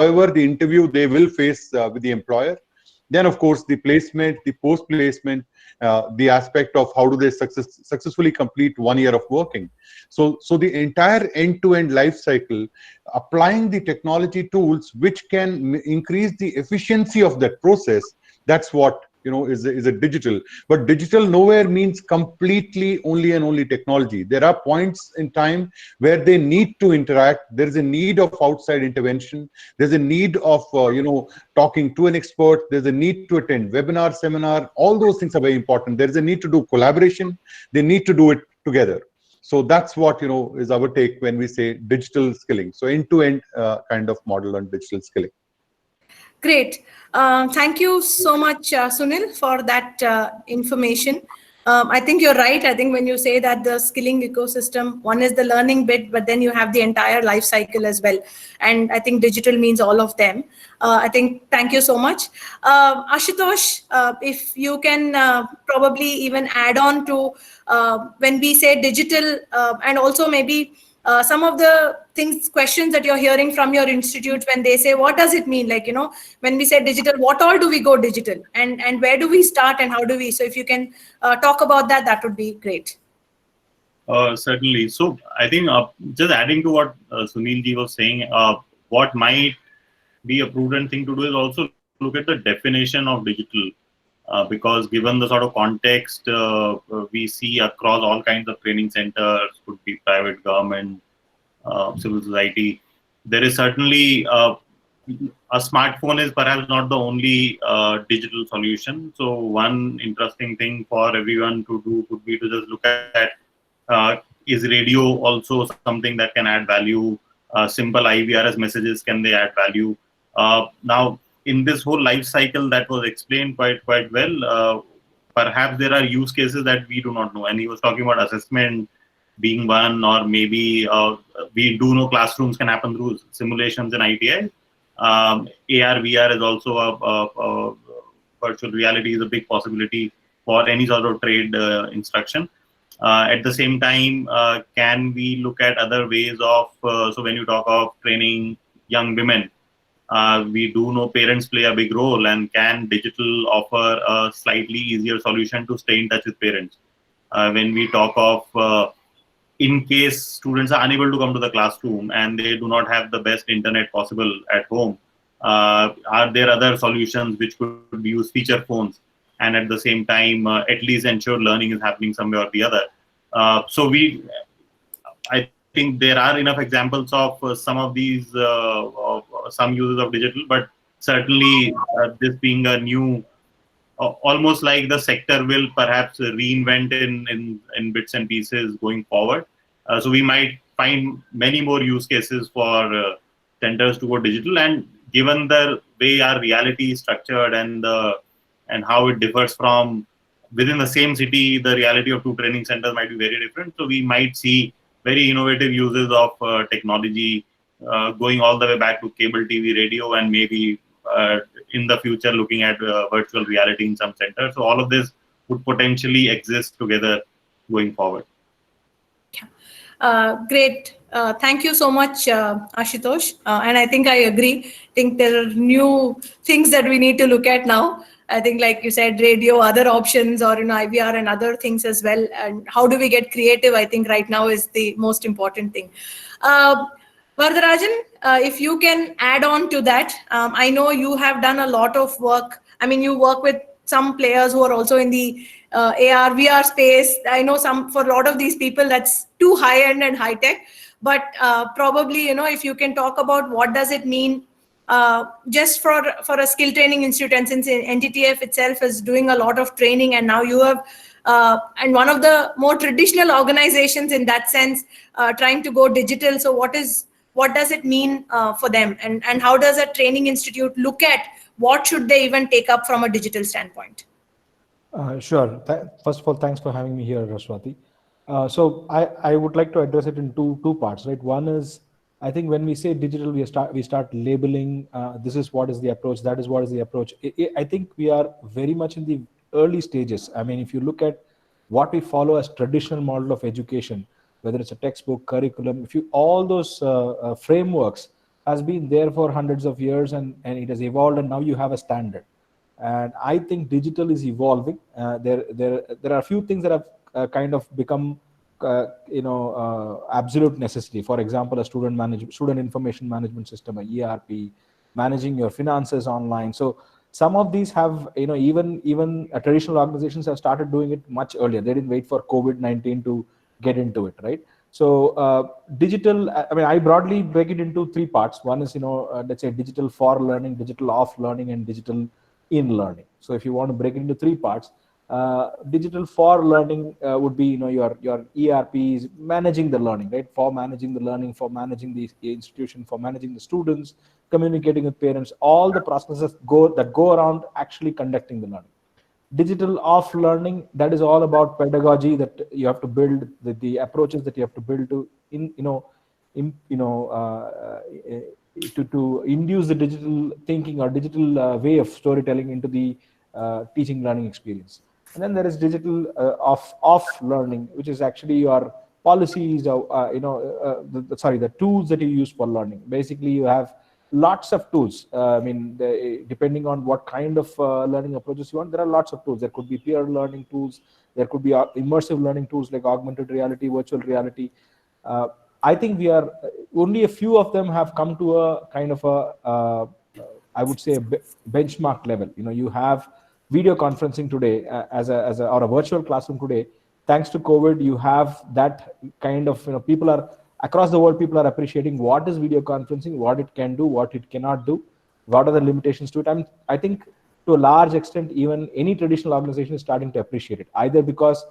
however the interview they will face with the employer. Then, of course, the placement, the post-placement, the aspect of how do they successfully complete 1 year of working. So the entire end-to-end life cycle, applying the technology tools which can increase the efficiency of that process. That's what is a digital. But digital nowhere means completely only and only technology. There are points in time where they need to interact. There is a need of outside intervention. There's a need of talking to an expert. There's a need to attend webinar, seminar. All those things are very important. There's a need to do collaboration. They need to do it together. So that's what is our take when we say digital skilling. So end-to-end kind of model on digital skilling. Great. Thank you so much, Sunil, for that information. I think you're right. I think when you say that the skilling ecosystem, one is the learning bit, but then you have the entire life cycle as well. And I think digital means all of them. I think, thank you so much. Ashutosh, if you can probably even add on to when we say digital and also maybe some of the questions that you're hearing from your institute when they say, what does it mean? Like, when we say digital, what all do we go digital and where do we start and how do we? So if you can talk about that, that would be great. Certainly. So I think just adding to what Sunil ji was saying, what might be a prudent thing to do is also look at the definition of digital. Because given the sort of context we see across all kinds of training centers, could be private, government, civil society, there is certainly a smartphone is perhaps not the only digital solution. So one interesting thing for everyone to do would be to just look at is radio also something that can add value? Simple IVRS messages, can they add value? Now, in this whole life cycle that was explained quite well, perhaps there are use cases that we do not know. And he was talking about assessment being one, or maybe we do know classrooms can happen through simulations and ITI. AR, VR is also a virtual reality is a big possibility for any sort of trade instruction. At the same time, can we look at other ways of, so when you talk of training young women, we do know parents play a big role, and can digital offer a slightly easier solution to stay in touch with parents? When we talk of, in case students are unable to come to the classroom and they do not have the best internet possible at home, are there other solutions which could use feature phones and at the same time at least ensure learning is happening somewhere or the other? I think there are enough examples of some of these, some uses of digital, but certainly this being a new, almost like the sector will perhaps reinvent in bits and pieces going forward. So we might find many more use cases for centers to go digital, and given the way our reality is structured and how it differs from within the same city, the reality of two training centers might be very different. So we might see very innovative uses of technology going all the way back to cable TV, radio, and maybe in the future looking at virtual reality in some centers. So all of this would potentially exist together going forward. Great. Thank you so much, Ashutosh. And I think I agree. I think there are new things that we need to look at now. I think, like you said, radio, other options, or IVR and other things as well. And how do we get creative? I think right now is the most important thing. Varadarajan, if you can add on to that, I know you have done a lot of work. I mean, you work with some players who are also in the AR, VR space. I know for a lot of these people, that's too high-end and high-tech. But probably, if you can talk about what does it mean just for a skill training institute, and since NTTF itself is doing a lot of training, and now you have, and one of the more traditional organizations in that sense, trying to go digital. So what does it mean for them, and how does a training institute look at what should they even take up from a digital standpoint? Sure. First of all, thanks for having me here, Swati. So I would like to address it in two parts, right? One is, I think when we say digital, we start labeling, this is what is the approach, that is what is the approach. I think we are very much in the early stages. I mean, if you look at what we follow as traditional model of education, whether it's a textbook, curriculum, all those frameworks has been there for hundreds of years, and it has evolved, and now you have a standard. And I think digital is evolving. There are a few things that have kind of become absolute necessity. For example, a student information management system, a ERP, managing your finances online. So some of these have, even traditional organizations have started doing it much earlier. They didn't wait for COVID-19 to get into it, right? So digital, I mean, I broadly break it into three parts. One is, let's say digital for learning, digital of learning, and digital in learning. So if you want to break it into three parts, digital for learning would be, your ERPs, managing the learning, right? For managing the learning, for managing the institution, for managing the students, communicating with parents, all the processes that go around actually conducting the learning. Digital of learning, that is all about pedagogy that you have to build, the approaches that you have to build to to induce the digital thinking or digital way of storytelling into the teaching learning experience. And then there is digital of learning, which is actually your policies, the tools that you use for learning. Basically, you have lots of tools. Depending on what kind of learning approaches you want, there are lots of tools. There could be peer learning tools. There could be immersive learning tools like augmented reality, virtual reality. I think we are only a few of them have come to a kind of I would say a benchmark level. You have video conferencing today or a virtual classroom today. Thanks to COVID, you have that kind of, people are across the world, people are appreciating what is video conferencing, what it can do, what it cannot do, what are the limitations to it. I think to a large extent, even any traditional organization is starting to appreciate it, either because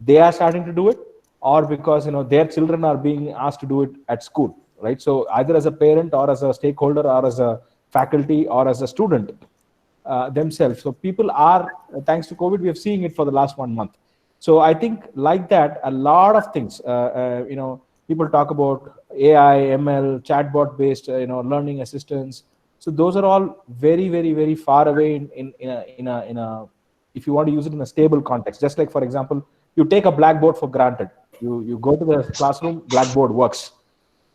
they are starting to do it, or because their children are being asked to do it at school, right? So either as a parent or as a stakeholder or as a faculty or as a student themselves. So people are, thanks to COVID, we have seen it for the last 1 month. So I think like that, a lot of things, people talk about AI, ML, chatbot based, learning assistants. So those are all very, very, very far away in a if you want to use it in a stable context. Just like, for example, you take a blackboard for granted. You go to the classroom, blackboard works.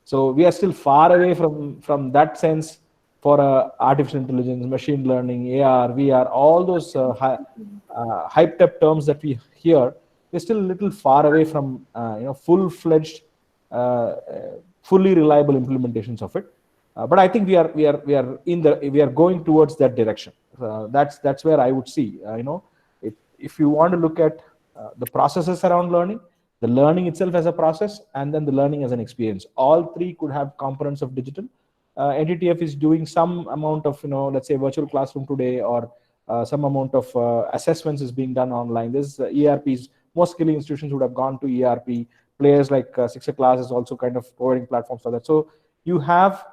So we are still far away from that sense for artificial intelligence, machine learning, AR, VR, all those hyped up terms that we hear. We're still a little far away from full-fledged, fully reliable implementations of it. But I think we are going towards that direction. That's where I would see. If you want to look at the processes around learning, the learning itself as a process, and then the learning as an experience. All three could have components of digital. NTTF is doing some amount of, let's say virtual classroom today, or some amount of assessments is being done online. This ERPs, most skilling institutions would have gone to ERP. Players like Sixerclass is also kind of providing platforms for that. So you have,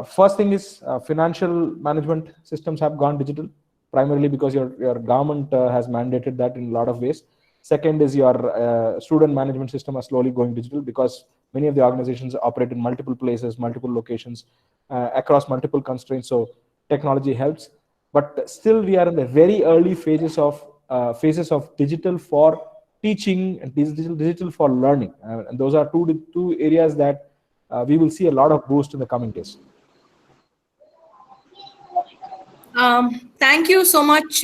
first thing is financial management systems have gone digital, primarily because your government has mandated that in a lot of ways. Second is your student management system are slowly going digital, because many of the organizations operate in multiple places, multiple locations, across multiple constraints. So technology helps, but still we are in the very early phases of digital for teaching and digital for learning, and those are two areas that we will see a lot of boost in the coming days. Thank you so much,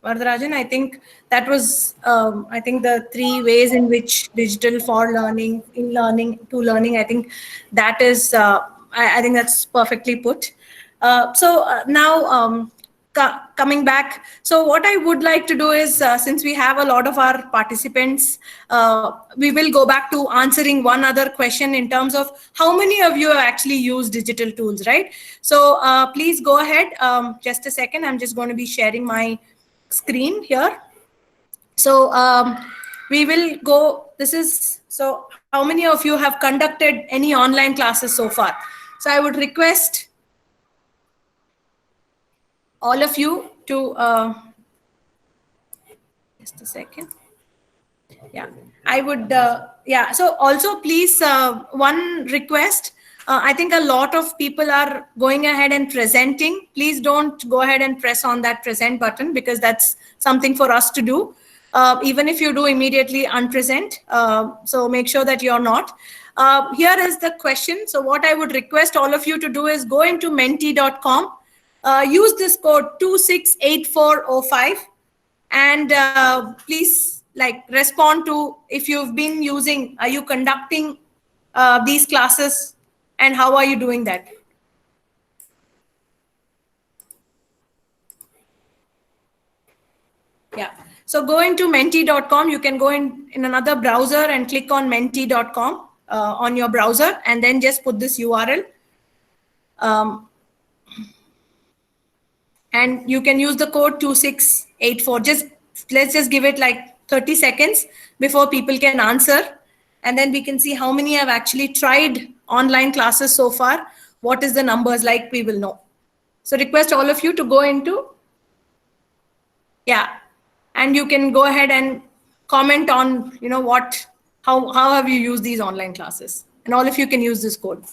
Varadarajan. I think that was, I think the three ways in which digital for learning, in learning, to learning, I think that is, I think that's perfectly put. Now, coming back, so what I would like to do is, since we have a lot of our participants, we will go back to answering one other question in terms of how many of you have actually used digital tools, right? So please go ahead. Just a second, I'm just going to be sharing my screen here. So we will go, so how many of you have conducted any online classes so far? So I would request all of you to, just a second. Yeah, I would, yeah. So also please, one request, I think a lot of people are going ahead and presenting. Please don't go ahead and press on that present button, because that's something for us to do. Even if you do, immediately unpresent. So make sure that you're not. Here is the question. So what I would request all of you to do is go into menti.com, use this code 268405, and please respond to if you've been using, are you conducting these classes, and how are you doing that? Yeah. So go into menti.com. You can go in another browser and click on menti.com on your browser, and then just put this URL. And you can use the code 2684. Let's just give it like 30 seconds before people can answer. And then we can see how many have actually tried online classes so far. What is the numbers like, we will know. So request all of you to go into, and you can go ahead and comment on, how have you used these online classes? And all of you can use this code.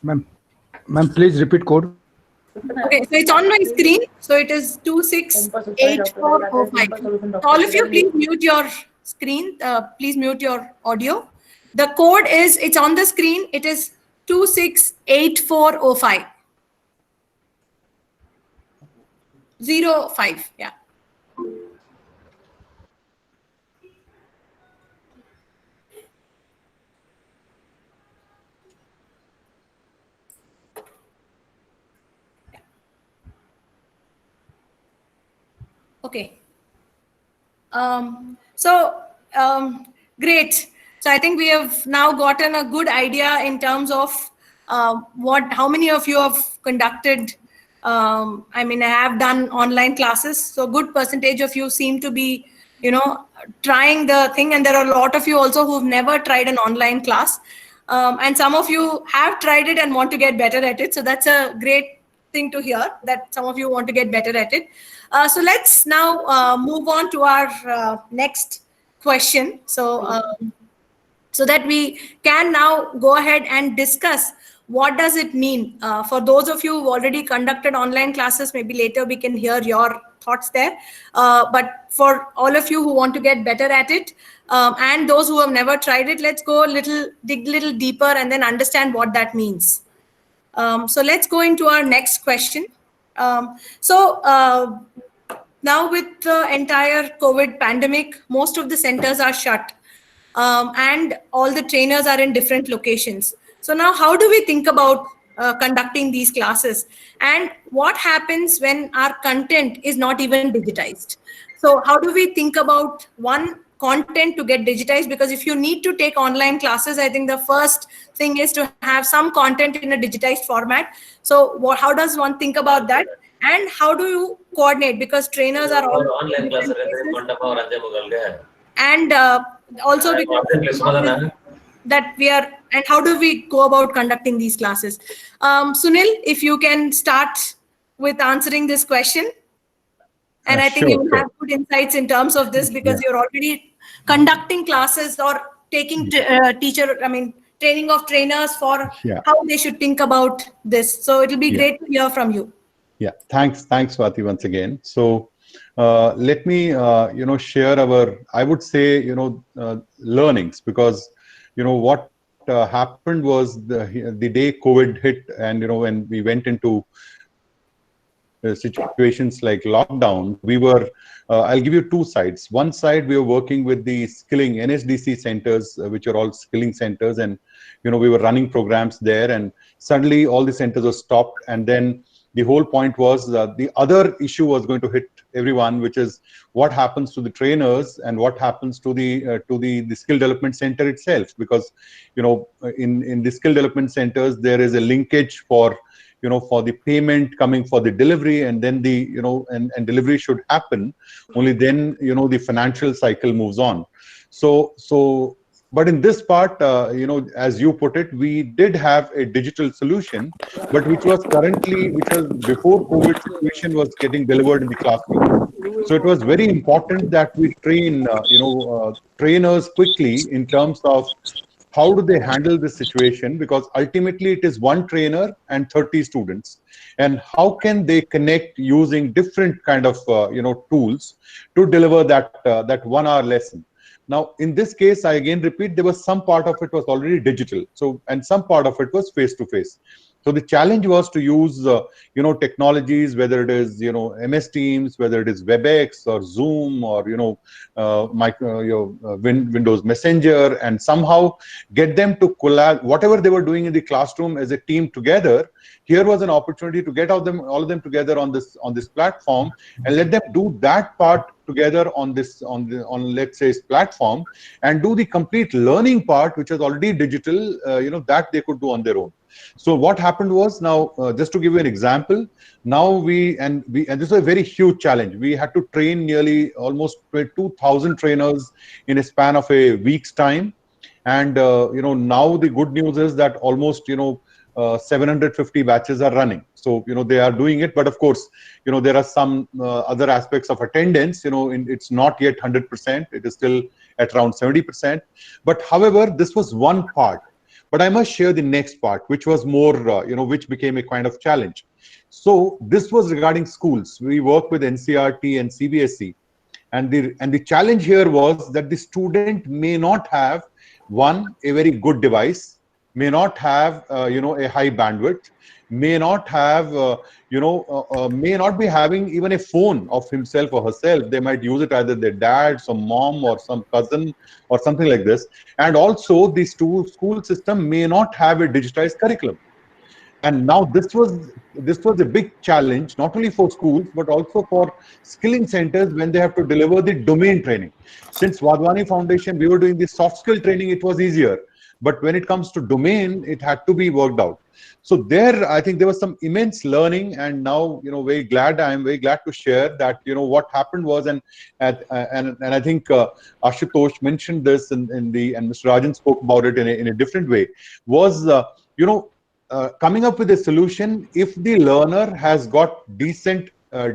Ma'am, please repeat code. Okay, so it's on my screen. So it is 268405. All of you, please mute your screen. Please mute your audio. The code is, it's on the screen. It is 268405. 05, yeah. Okay. Great. So I think we have now gotten a good idea in terms of how many of you have conducted, I have done online classes. So good percentage of you seem to be, trying the thing. And there are a lot of you also who've never tried an online class. And some of you have tried it and want to get better at it. So that's a great thing to hear, that some of you want to get better at it. So let's now move on to our next question. So that we can now go ahead and discuss what does it mean. For those of you who've already conducted online classes, maybe later we can hear your thoughts there. But for all of you who want to get better at it, and those who have never tried it, let's dig a little deeper and then understand what that means. So let's go into our next question. Now with the entire COVID pandemic, most of the centers are shut, and all the trainers are in different locations. So now how do we think about conducting these classes, and what happens when our content is not even digitized? So how do we think about content to get digitized? Because if you need to take online classes, I think the first thing is to have some content in a digitized format. So how does one think about that? And how do you coordinate? Because trainers are all online classes. And also because that we are, and how do we go about conducting these classes? Sunil, if you can start with answering this question. And I think you will have good insights in terms of this, because you're already conducting classes or taking training of trainers for how they should think about this. So it'll be great to hear from you. Yeah, thanks, Swati, once again. So let me, share our, I would say, learnings, because, what happened was the day COVID hit, and, when we went into situations like lockdown, we were, I'll give you two sides. One side, we were working with the skilling NSDC centers, which are all skilling centers, and, we were running programs there, and suddenly all the centers were stopped. And then the whole point was the other issue was going to hit everyone, which is what happens to the trainers and what happens to the skill development center itself. Because, in the skill development centers, there is a linkage for the payment coming for the delivery, and then and delivery should happen. Only then, the financial cycle moves on. But in this part, as you put it, we did have a digital solution, but which was before COVID situation was getting delivered in the classroom. So it was very important that we train, trainers quickly in terms of how do they handle this situation, because ultimately it is one trainer and 30 students, and how can they connect using different kind of tools to deliver that 1 hour lesson. Now in this case, I again repeat, there was some part of it was already digital, so, and some part of it was face to face. So the challenge was to use technologies, whether it is MS Teams, whether it is WebEx or Zoom or Windows Messenger, and somehow get them to collab. Whatever they were doing in the classroom as a team together, here was an opportunity to get all of them together on this platform and let them do that part together on let's say platform, and do the complete learning part, which is already digital, that they could do on their own. So what happened was, now just to give you an example, now we and this was a very huge challenge. We had to train nearly almost 2,000 trainers in a span of a week's time, and now the good news is that almost 750 batches are running. So they are doing it, but of course there are some other aspects of attendance. It's not yet 100%. It is still at around 70%. But however, this was one part. But I must share the next part, which was more, which became a kind of challenge. So this was regarding schools. We work with NCERT and CBSE, and the challenge here was that the student may not have a very good device, may not have a high bandwidth, may not have may not be having even a phone of himself or herself. They might use it either their dad, some mom, or some cousin, or something like this. And also the school system may not have a digitized curriculum. And now this was a big challenge, not only for schools but also for skilling centers when they have to deliver the domain training. Since Wadhwani Foundation, we were doing the soft skill training, it was easier. But when it comes to domain, it had to be worked out. So there, I think there was some immense learning, and now I am very glad to share that what happened was, and I think Ashutosh mentioned this and Mr. Rajan spoke about it in a different way, was coming up with a solution. If the learner has got decent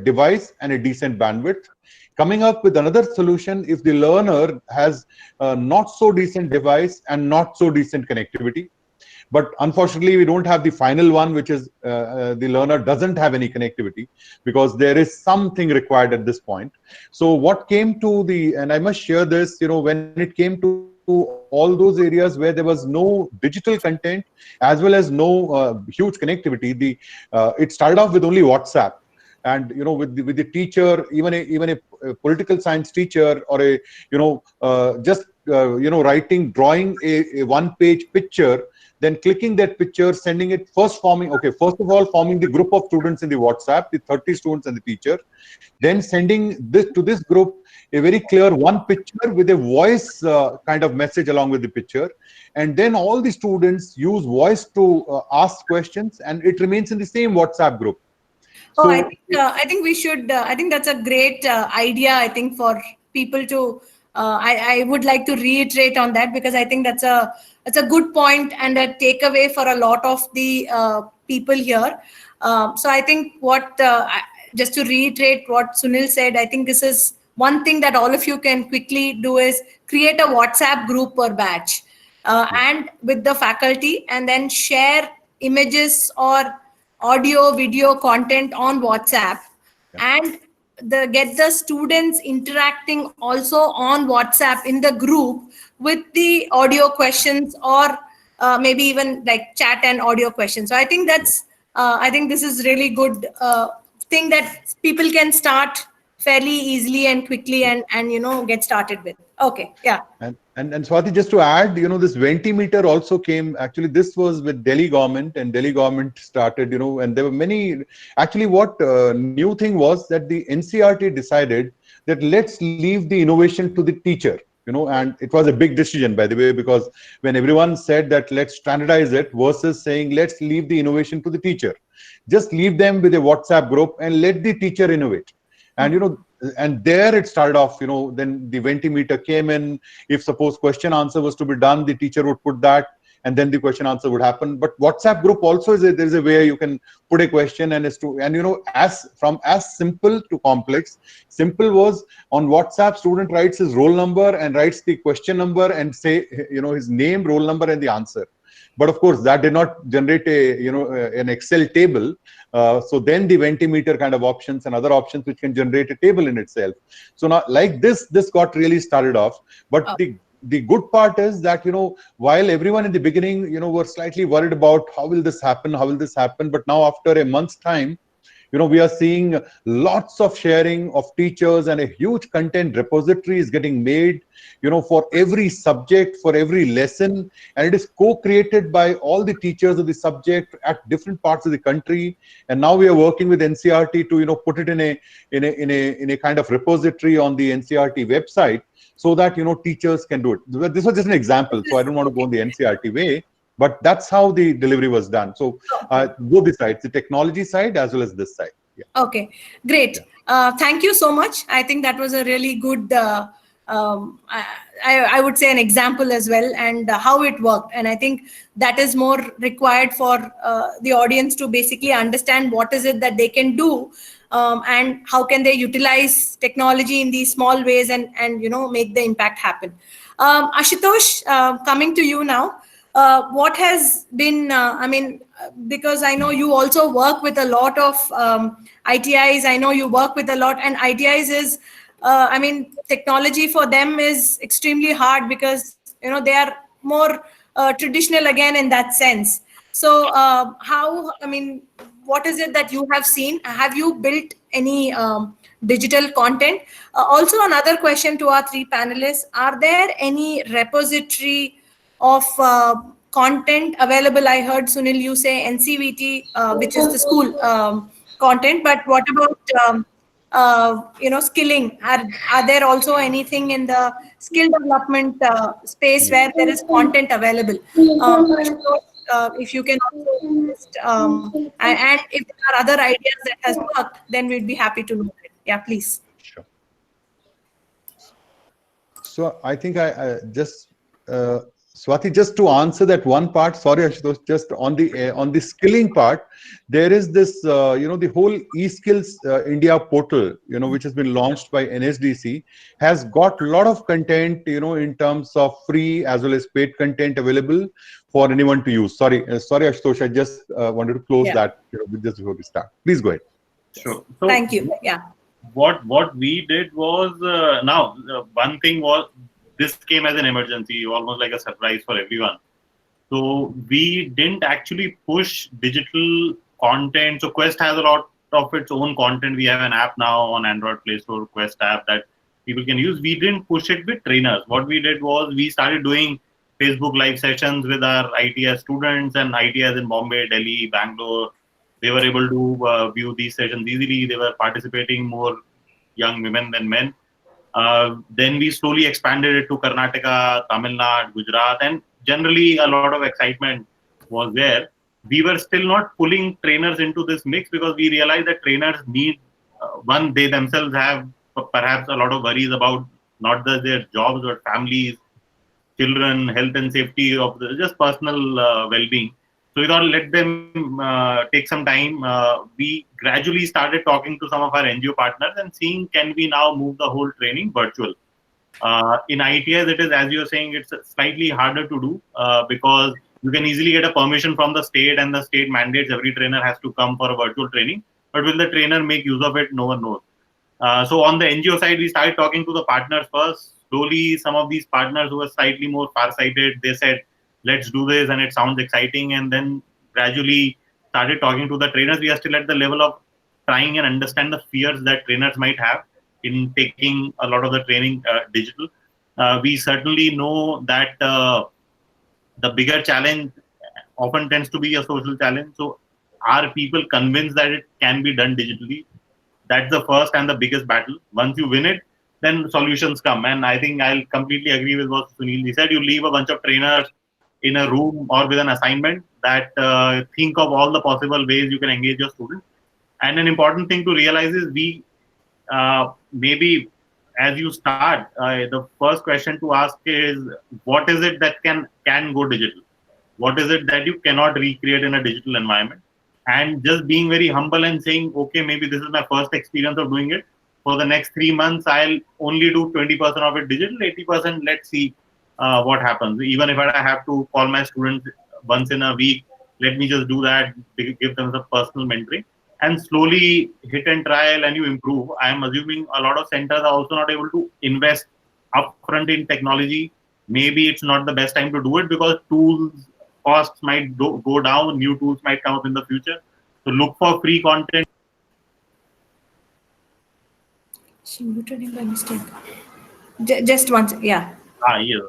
device and a decent bandwidth, coming up with another solution if the learner has not so decent device and not so decent connectivity. But unfortunately, we don't have the final one, which is the learner doesn't have any connectivity, because there is something required at this point. So what came to and I must share this, when it came to all those areas where there was no digital content as well as no huge connectivity, it started off with only WhatsApp. And with the teacher, even a political science teacher, or a drawing a one-page picture, then clicking that picture, sending it, first of all forming the group of students in the WhatsApp, the 30 students and the teacher, then sending this to this group a very clear one picture with a voice kind of message along with the picture, and then all the students use voice to ask questions, and it remains in the same WhatsApp group. So, I think we should. I think that's a great idea. I think for people to. I would like to reiterate on that, because I think that's a good point and a takeaway for a lot of the people here. So I think just to reiterate what Sunil said, I think this is one thing that all of you can quickly do is create a WhatsApp group per batch and with the faculty, and then share images or audio, video content on WhatsApp, and get the students interacting also on WhatsApp in the group with the audio questions, or maybe even like chat and audio questions. So I think I think this is really good thing that people can start fairly easily and quickly and get started with. Okay, yeah. And Swati, just to add, this Ventimeter also came. Actually, this was with Delhi government, and Delhi government started, and there were many. Actually, what new thing was that the NCERT decided that let's leave the innovation to the teacher, and it was a big decision, by the way, because when everyone said that let's standardize it versus saying let's leave the innovation to the teacher, just leave them with a WhatsApp group and let the teacher innovate. And and there it started off. Then the Ventimeter came in. If suppose question answer was to be done, the teacher would put that. and then the question answer would happen. But WhatsApp group also there's a way you can put a question, and as simple to complex. Simple was on WhatsApp, student writes his roll number and writes the question number and say his name, roll number, and the answer. But of course, that did not generate an Excel table. So then the Ventimeter kind of options and other options which can generate a table in itself. So now, like this got really started off. But the good part is that while everyone in the beginning were slightly worried about how will this happen, but now after a month's time, we are seeing lots of sharing of teachers, and a huge content repository is getting made, for every subject, for every lesson, and it is co-created by all the teachers of the subject at different parts of the country. And now we are working with NCERT to, put it in a kind of repository on the NCERT website, so that teachers can do it. This was just an example, so I don't want to go on the NCERT way. But that's how the delivery was done. So both the sides, the technology side as well as this side. Yeah. Okay, great. Thank you so much. I think that was a really good, I would say, an example as well, and how it worked. And I think that is more required for the audience to basically understand what is it that they can do, and how can they utilize technology in these small ways and make the impact happen. Ashutosh, coming to you now. What has been, because I know you also work with a lot of ITIs, I know you work with a lot, and ITIs is, technology for them is extremely hard because, they are more traditional again in that sense. So what is it that you have seen? Have you built any digital content? Also, another question to our three panelists, are there any repository of content available? I heard Sunil you say NCVT, which is the school content, but what about skilling? Are there also anything in the skill development space where there is content available? If you can also list, and if there are other ideas that has worked, then we'd be happy to know it. Yeah, please. Sure. So I think I just Swati, just to answer that one part, sorry Ashutosh, just on the skilling part, there is this the whole eSkills India portal, which has been launched by NSDC, has got a lot of content, in terms of free as well as paid content available for anyone to use. Sorry Ashutosh, I just wanted to close that just before we start. Please go ahead. Sure. So thank you. Yeah. What we did was one thing was, this came as an emergency, almost like a surprise for everyone. So we didn't actually push digital content. So Quest has a lot of its own content. We have an app now on Android Play Store, Quest app, that people can use. We didn't push it with trainers. What we did was we started doing Facebook live sessions with our ITS students, and ITS in Bombay, Delhi, Bangalore. They were able to view these sessions easily. They were participating, more young women than men. Then we slowly expanded it to Karnataka, Tamil Nadu, Gujarat, and generally a lot of excitement was there. We were still not pulling trainers into this mix because we realized that trainers need, one, they themselves have perhaps a lot of worries about not just their jobs but families, children, health and safety of just personal well-being. So we thought, let them take some time. We gradually started talking to some of our NGO partners and seeing, can we now move the whole training virtual? In ITS, it is, as you're saying, it's slightly harder to do because you can easily get a permission from the state, and the state mandates every trainer has to come for a virtual training. But will the trainer make use of it? No one knows. So on the NGO side, we started talking to the partners first. Slowly, some of these partners who were slightly more far-sighted, they said, let's do this, and it sounds exciting. And then gradually started talking to the trainers. We are still at the level of trying and understand the fears that trainers might have in taking a lot of the training digital. We certainly know that the bigger challenge often tends to be a social challenge. So are people convinced that it can be done digitally? That's the first and the biggest battle. Once you win it, then solutions come. And I think I'll completely agree with what Sunil said. You leave a bunch of trainers in a room or with an assignment that think of all the possible ways you can engage your students. And an important thing to realize is we maybe as you start, the first question to ask is, what is it that can go digital? What is it that you cannot recreate in a digital environment? And just being very humble and saying, okay, maybe this is my first experience of doing it. For the next 3 months, I'll only do 20% of it digital, 80% let's see what happens. Even if I have to call my students once in a week, let me just do that, give them some personal mentoring, and slowly hit and trial and you improve. I am assuming a lot of centers are also not able to invest upfront in technology. Maybe it's not the best time to do it because tools costs might go down, new tools might come up in the future. So look for free content. She muted him by mistake. Just once, yeah. Yes,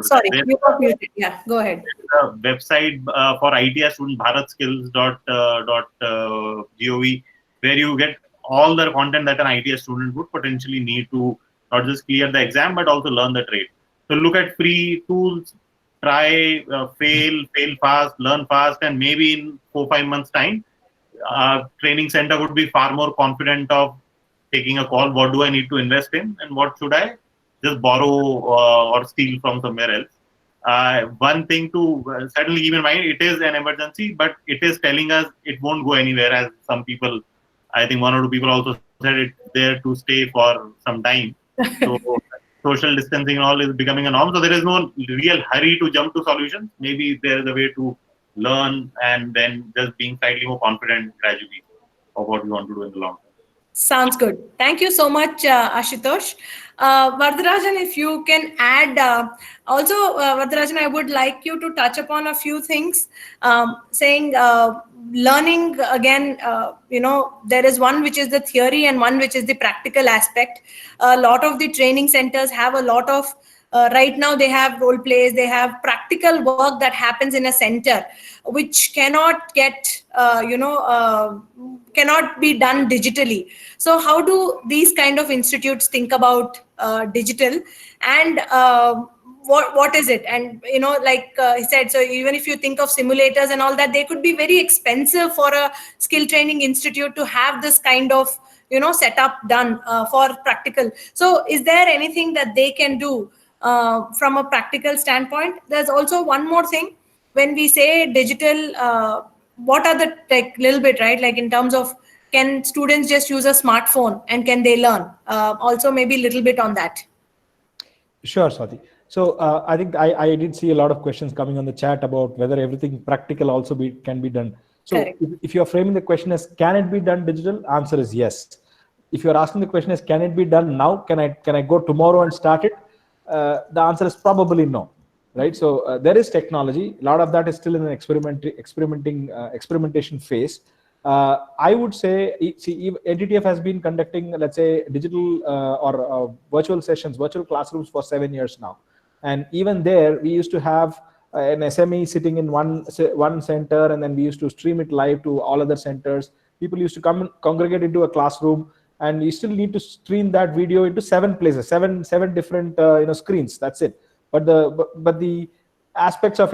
Sorry, you got muted. Yeah, go ahead. A website for ITS students, bharatskills.gov, where you get all the content that an ITS student would potentially need to not just clear the exam, but also learn the trade. So look at free tools, try, fail fast, learn fast, and maybe in 4-5 months' time, training center would be far more confident of taking a call. What do I need to invest in, and what should I just borrow or steal from somewhere else? One thing to certainly keep in mind, it is an emergency, but it is telling us it won't go anywhere. As some people, I think 1 or 2 people also said, it's there to stay for some time. So social distancing and all is becoming a norm. So there is no real hurry to jump to solutions. Maybe there is a way to learn and then just being slightly more confident gradually of what we want to do in the long term. Sounds good. Thank you so much, Ashutosh. Varadarajan, if you can add, also, Varadarajan, I would like you to touch upon a few things, saying learning again, there is one which is the theory and one which is the practical aspect. A lot of the training centers have a lot of, right now they have role plays, they have practical work that happens in a center, which cannot get, cannot be done digitally. So how do these kind of institutes think about digital, and what is it? And like he said, so even if you think of simulators and all that, they could be very expensive for a skill training institute to have this kind of setup done for practical. So is there anything that they can do from a practical standpoint? There's also one more thing. When we say digital, what are the little bit, right? Like in terms of, can students just use a smartphone and can they learn? Also maybe a little bit on that. Sure, Swati. So I think I did see a lot of questions coming on the chat about whether everything practical also can be done. So if you're framing the question as, can it be done digital? Answer is yes. If you're asking the question as, can it be done now? Can I go tomorrow and start it? The answer is probably no. Right, so there is technology. A lot of that is still in an experimentation phase. I would say, see, NTTF has been conducting, let's say, digital or virtual sessions, virtual classrooms for 7 years now. And even there, we used to have an SME sitting in one center, and then we used to stream it live to all other centers. People used to come and congregate into a classroom, and you still need to stream that video into 7 places, seven different screens. That's it. But the aspects of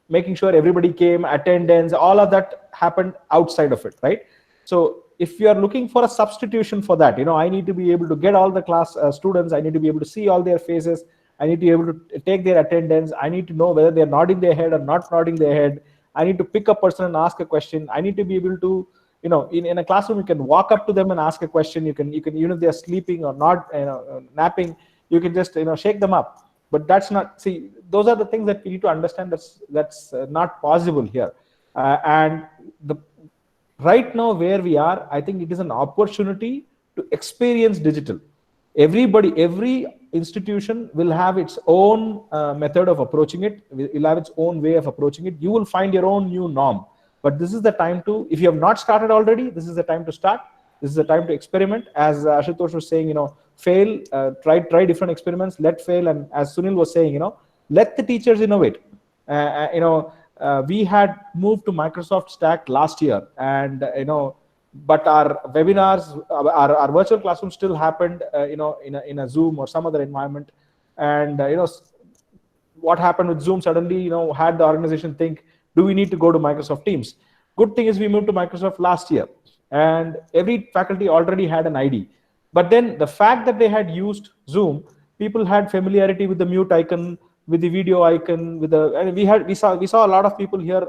making sure everybody came, attendance, all of that happened outside of it, right? So if you are looking for a substitution for that, I need to be able to get all the class students. I need to be able to see all their faces. I need to be able to take their attendance. I need to know whether they're nodding their head or not nodding their head. I need to pick a person and ask a question. I need to be able to, in a classroom, you can walk up to them and ask a question. You can even if they're sleeping or not, napping, you can just shake them up. But that's not, see, those are the things that we need to understand. That's not possible here. And right now where we are, I think it is an opportunity to experience digital. Every institution will have its own method of approaching it. Will have its own way of approaching it. You will find your own new norm. But this is the time to, if you have not started already, this is the time to start. This is the time to experiment. As Ashutosh was saying, fail, try different experiments, let fail. And as Sunil was saying, let the teachers innovate. We had moved to Microsoft Stack last year, and but our webinars, our virtual classroom still happened, in a Zoom or some other environment. And what happened with Zoom suddenly, had the organization think, do we need to go to Microsoft Teams? Good thing is we moved to Microsoft last year, and every faculty already had an ID. But then the fact that they had used Zoom, people had familiarity with the mute icon. with the video icon, with the, and we saw a lot of people here,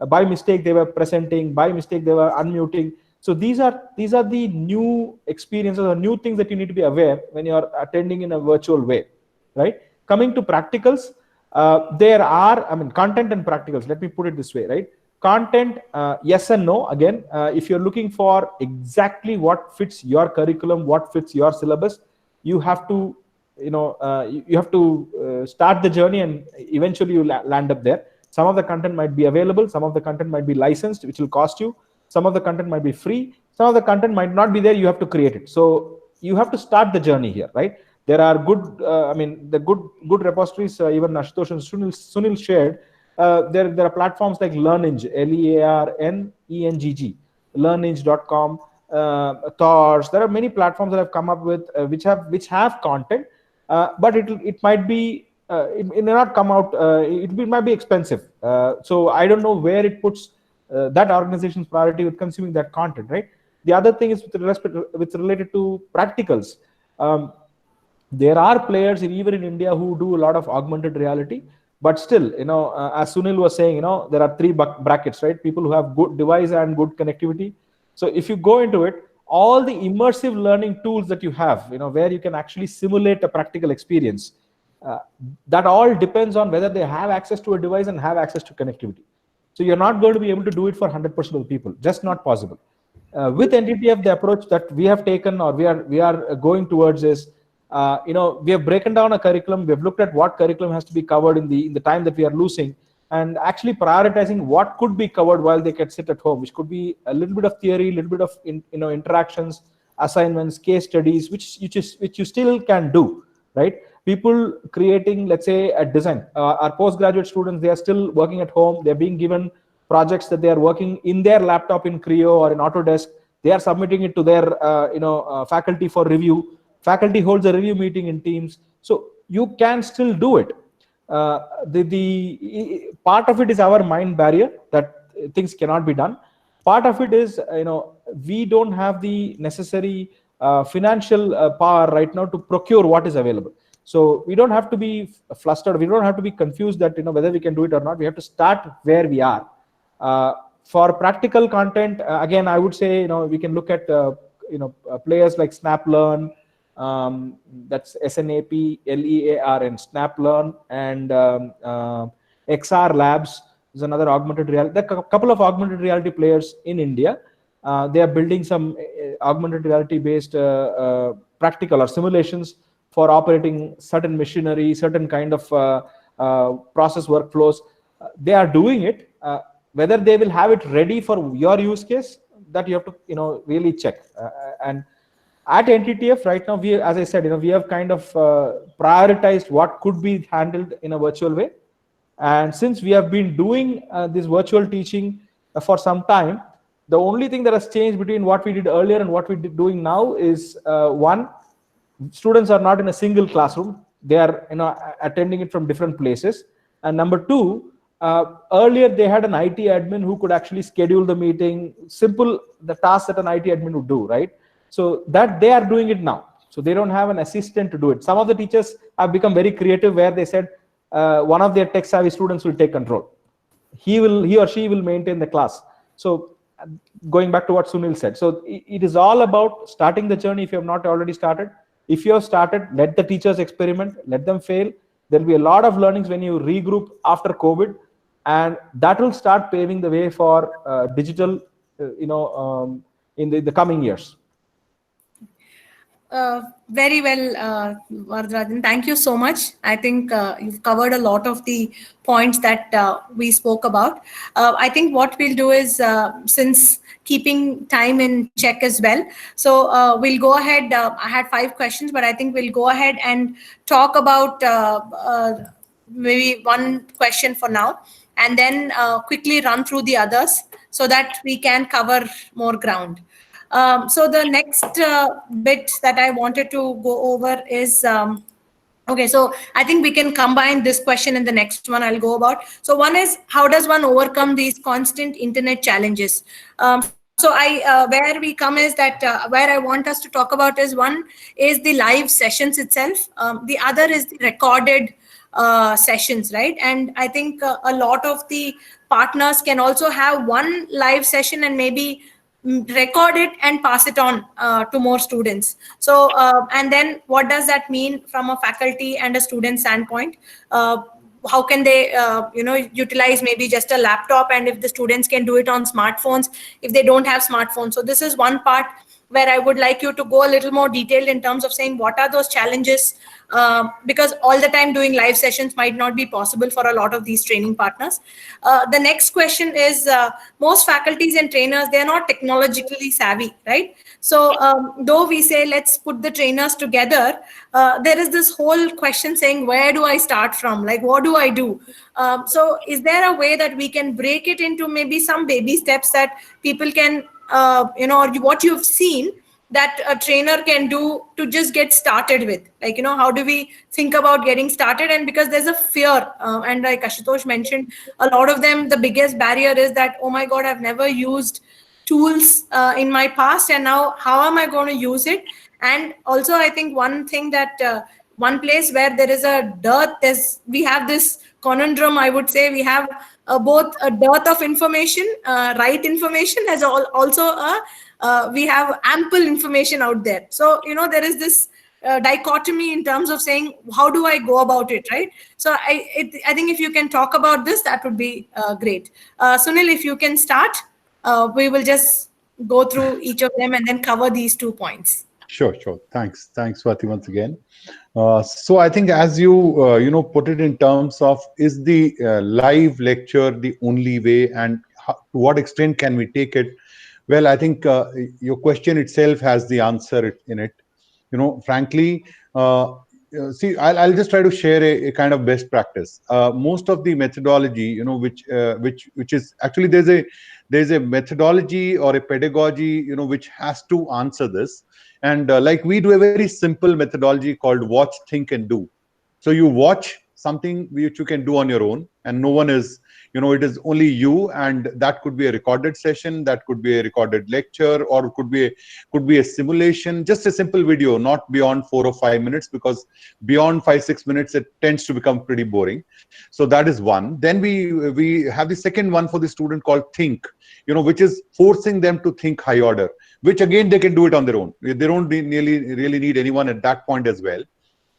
by mistake they were presenting, by mistake they were unmuting. So these are the new experiences or new things that you need to be aware when you are attending in a virtual way, right? Coming to practicals, there are, content and practicals. Let me put it this way, right? Content, yes and no. Again, if you're looking for exactly what fits your curriculum, what fits your syllabus, you have to, you have to start the journey, and eventually you land up there. Some of the content might be available, some of the content might be licensed, which will cost you. Some of the content might be free, some of the content might not be there, you have to create it. So you have to start the journey here, right? There are good, the good repositories, even Ashutosh and Sunil shared. There are platforms like Learning, LEARNENGG, learning.com, Thors. There are many platforms that have come up with which have content, but it might be it may not come out. It might be expensive. So I don't know where it puts that organization's priority with consuming that content, right? The other thing is with related to practicals. There are players even in India who do a lot of augmented reality, but still, as Sunil was saying, there are three brackets, right? People who have good device and good connectivity. So if you go into it, all the immersive learning tools that you have, where you can actually simulate a practical experience, that all depends on whether they have access to a device and have access to connectivity. So you're not going to be able to do it for 100% of the people, just not possible. With NTTF, the approach that we have taken, or we are going towards is, we have broken down a curriculum. We have looked at what curriculum has to be covered in the time that we are losing, and actually prioritizing what could be covered while they can sit at home, which could be a little bit of theory, a little bit of interactions, assignments, case studies, which you still can do, right? People creating, let's say, a design. Our postgraduate students, they are still working at home. They're being given projects that they are working in their laptop in Creo or in Autodesk. They are submitting it to their faculty for review. Faculty holds a review meeting in Teams. So you can still do it. The part of it is our mind barrier, that things cannot be done. Part of it is, we don't have the necessary financial power right now to procure what is available. So we don't have to be flustered. We don't have to be confused that whether we can do it or not. We have to start where we are. For practical content, again, I would say we can look at players like SnapLearn. That's SNAPLEARN, SnapLearn, and XR Labs is another augmented reality. There are a couple of augmented reality players in India. They are building some augmented reality based practical or simulations for operating certain machinery, certain kind of process workflows. They are doing it. Whether they will have it ready for your use case, that you have to really check. And at NTTF right now, as I said, we have kind of prioritized what could be handled in a virtual way. And since we have been doing this virtual teaching for some time, the only thing that has changed between what we did earlier and what we're doing now is one, students are not in a single classroom. They are attending it from different places. And number two, earlier they had an IT admin who could actually schedule the meeting, the tasks that an IT admin would do, right? So that they are doing it now. So they don't have an assistant to do it. Some of the teachers have become very creative, where they said one of their tech savvy students will take control. He or she will maintain the class. So going back to what Sunil said, so it is all about starting the journey. If you have not already started, if you have started, let the teachers experiment, let them fail. There'll be a lot of learnings when you regroup after COVID, and that will start paving the way for digital, in the coming years. Very well, Varadarajan. Thank you so much. I think you've covered a lot of the points that we spoke about. I think what we'll do is, since keeping time in check as well, so we'll go ahead. I had 5 questions, but I think we'll go ahead and talk about maybe one question for now, and then quickly run through the others so that we can cover more ground. So the next bit that I wanted to go over is, okay, so I think we can combine this question and the next one I'll go about. So one is, how does one overcome these constant internet challenges? So where we come is that where I want us to talk about is, one is the live sessions itself. The other is the recorded sessions, right? And I think a lot of the partners can also have one live session and maybe record it and pass it on to more students. So and then what does that mean from a faculty and a student standpoint? How can they utilize maybe just a laptop, and if the students can do it on smartphones, if they don't have smartphones. So this is one part where I would like you to go a little more detailed in terms of saying what are those challenges, because all the time doing live sessions might not be possible for a lot of these training partners. The next question is, most faculties and trainers, they're not technologically savvy, right? So though we say let's put the trainers together, there is this whole question saying, where do I start from? Like, what do I do? So is there a way that we can break it into maybe some baby steps that people can, or what you've seen that a trainer can do to just get started with? Like, how do we think about getting started? And because there's a fear, and like Ashutosh mentioned, a lot of them, the biggest barrier is that, oh my God, I've never used tools in my past, and now how am I going to use it? And also, I think one thing that one place where there is a dearth, we have this conundrum, I would say. We have both a dearth of information, right information, as also we have ample information out there. So, there is this dichotomy in terms of saying, how do I go about it, right? So I think if you can talk about this, that would be great. Sunil, if you can start, we will just go through each of them and then cover these 2 points. Sure. Thanks, Swati, once again. So I think as you put it in terms of, is the live lecture the only way, and to what extent can we take it? Well, I think your question itself has the answer in it. Frankly, see, I'll just try to share a kind of best practice. Most of the methodology, which is actually, there's a methodology or a pedagogy, which has to answer this. And like we do a very simple methodology called watch, think, and do. So you watch something which you can do on your own, and no one is, it is only you, and that could be a recorded session, that could be a recorded lecture, or it could be a simulation, just a simple video, not beyond 4 or 5 minutes, because beyond 5-6 minutes it tends to become pretty boring. So that is one. Then we have the second one for the student called think, which is forcing them to think high order, which again they can do it on their own. They don't really need anyone at that point as well.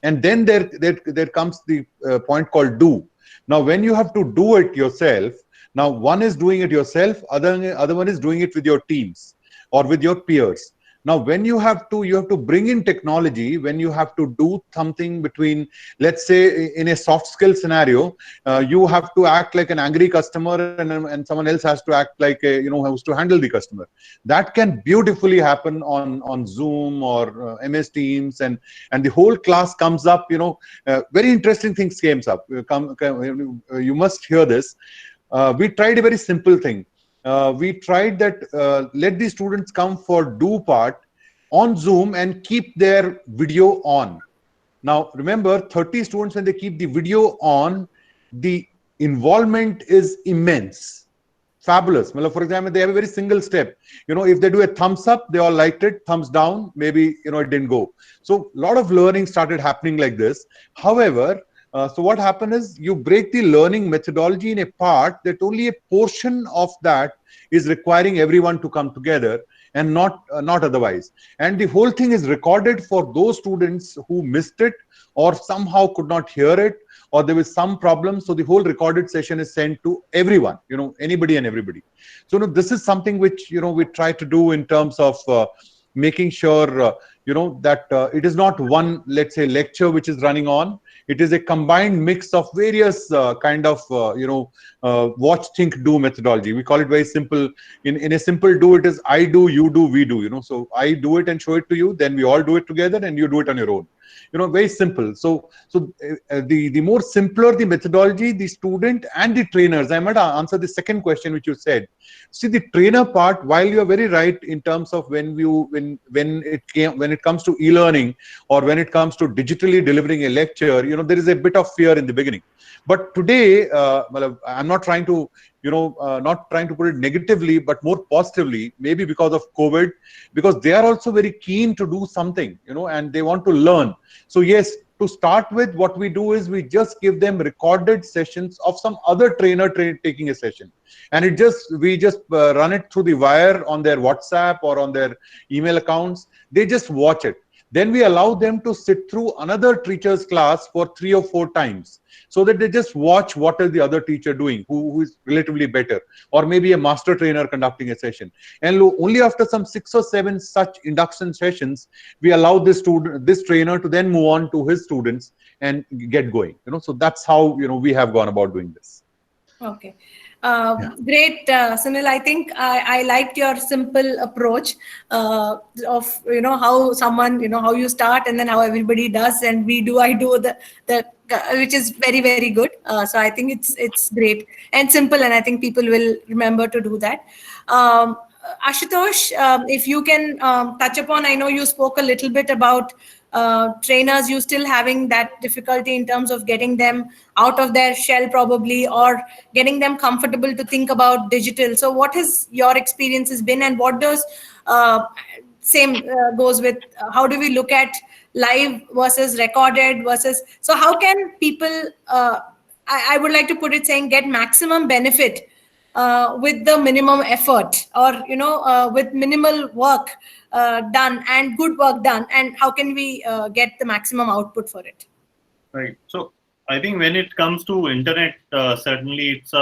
And then there comes the point called do. Now, when you have to do it yourself, now one is doing it yourself, other one is doing it with your teams or with your peers. Now, when you have to bring in technology, when you have to do something between, let's say, in a soft skill scenario, you have to act like an angry customer, and someone else has to act like who has to handle the customer. That can beautifully happen on Zoom or MS Teams, and the whole class comes up. Very interesting things comes up. You must hear this. We tried a very simple thing. We tried that let the students come for do part on Zoom and keep their video on. Now, remember, 30 students, when they keep the video on, the involvement is immense. Fabulous. For example, they have a very single step. If they do a thumbs up, they all liked it. Thumbs down, maybe, it didn't go. So a lot of learning started happening like this. However, so what happened is, you break the learning methodology in a part that only a portion of that is requiring everyone to come together, and not otherwise. And the whole thing is recorded for those students who missed it or somehow could not hear it, or there was some problem. So the whole recorded session is sent to everyone, anybody and everybody. So this is something which we try to do in terms of making sure that it is not one, let's say, lecture which is running on. It is a combined mix of various kind of watch, think, do methodology. We call it very simple. In a simple do, it is I do, you do, we do. So I do it and show it to you, then we all do it together, and you do it on your own. Very simple. So the more simpler the methodology, the student and the trainers. I might answer the second question which you said. See, the trainer part, while you are very right in terms of when it comes to e-learning, or when it comes to digitally delivering a lecture, there is a bit of fear in the beginning. But today, I'm not trying to put it negatively, but more positively, maybe because of COVID, because they are also very keen to do something, and they want to learn. So yes, to start with, what we do is we just give them recorded sessions of some other trainer taking a session, and we just run it through the wire on their WhatsApp or on their email accounts. They just watch it. Then we allow them to sit through another teacher's class for 3 or 4 times, so that they just watch what is the other teacher doing, who is relatively better, or maybe a master trainer conducting a session. And only after some 6 or 7 such induction sessions, we allow this trainer to then move on to his students and get going. So that's how we have gone about doing this. Okay. Great, Sunil. I think I liked your simple approach of how someone how you start and then how everybody does, and I do the which is very, very good. So I think it's great and simple, and I think people will remember to do that. Ashutosh, if you can touch upon, I know you spoke a little bit about trainers, you still having that difficulty in terms of getting them out of their shell probably, or getting them comfortable to think about digital. So what has your experiences been, and what does same goes with how do we look at live versus recorded versus, so how can people I would like to put it saying get maximum benefit with the minimum effort, or with minimal work done and good work done, and how can we get the maximum output for it? Right. So I think when it comes to internet, certainly it's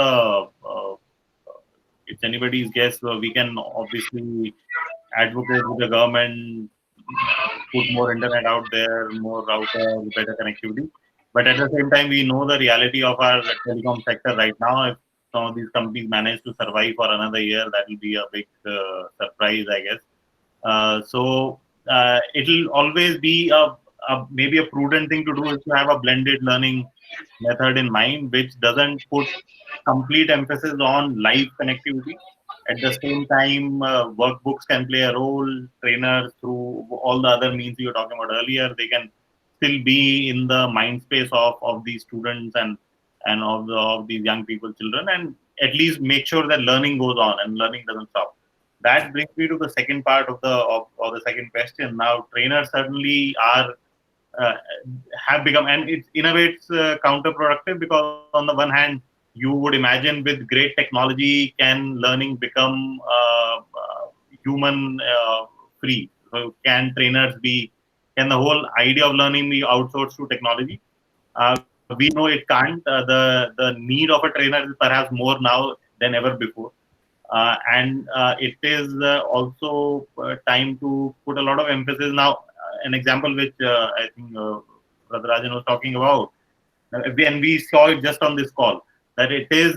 anybody's guess. We can obviously advocate with the government, put more internet out there, more routers, better connectivity. But at the same time, we know the reality of our telecom sector right now. If some of these companies manage to survive for another year, that will be a big surprise, I guess. So it'll always be maybe a prudent thing to do is to have a blended learning method in mind, which doesn't put complete emphasis on live connectivity. At the same time, workbooks can play a role. Trainers, through all the other means you were talking about earlier, they can still be in the mind space of these students and of these young people, children, and at least make sure that learning goes on and learning doesn't stop. That brings me to the second part of the second question. Now, trainers certainly have become, and it's in a way it's counterproductive, because on the one hand, you would imagine with great technology, can learning become human free? So can the whole idea of learning be outsourced to technology? We know it can't. The need of a trainer is perhaps more now than ever before. And it is also time to put a lot of emphasis. Now, an example which I think Varadarajan was talking about, and we saw it just on this call, that it is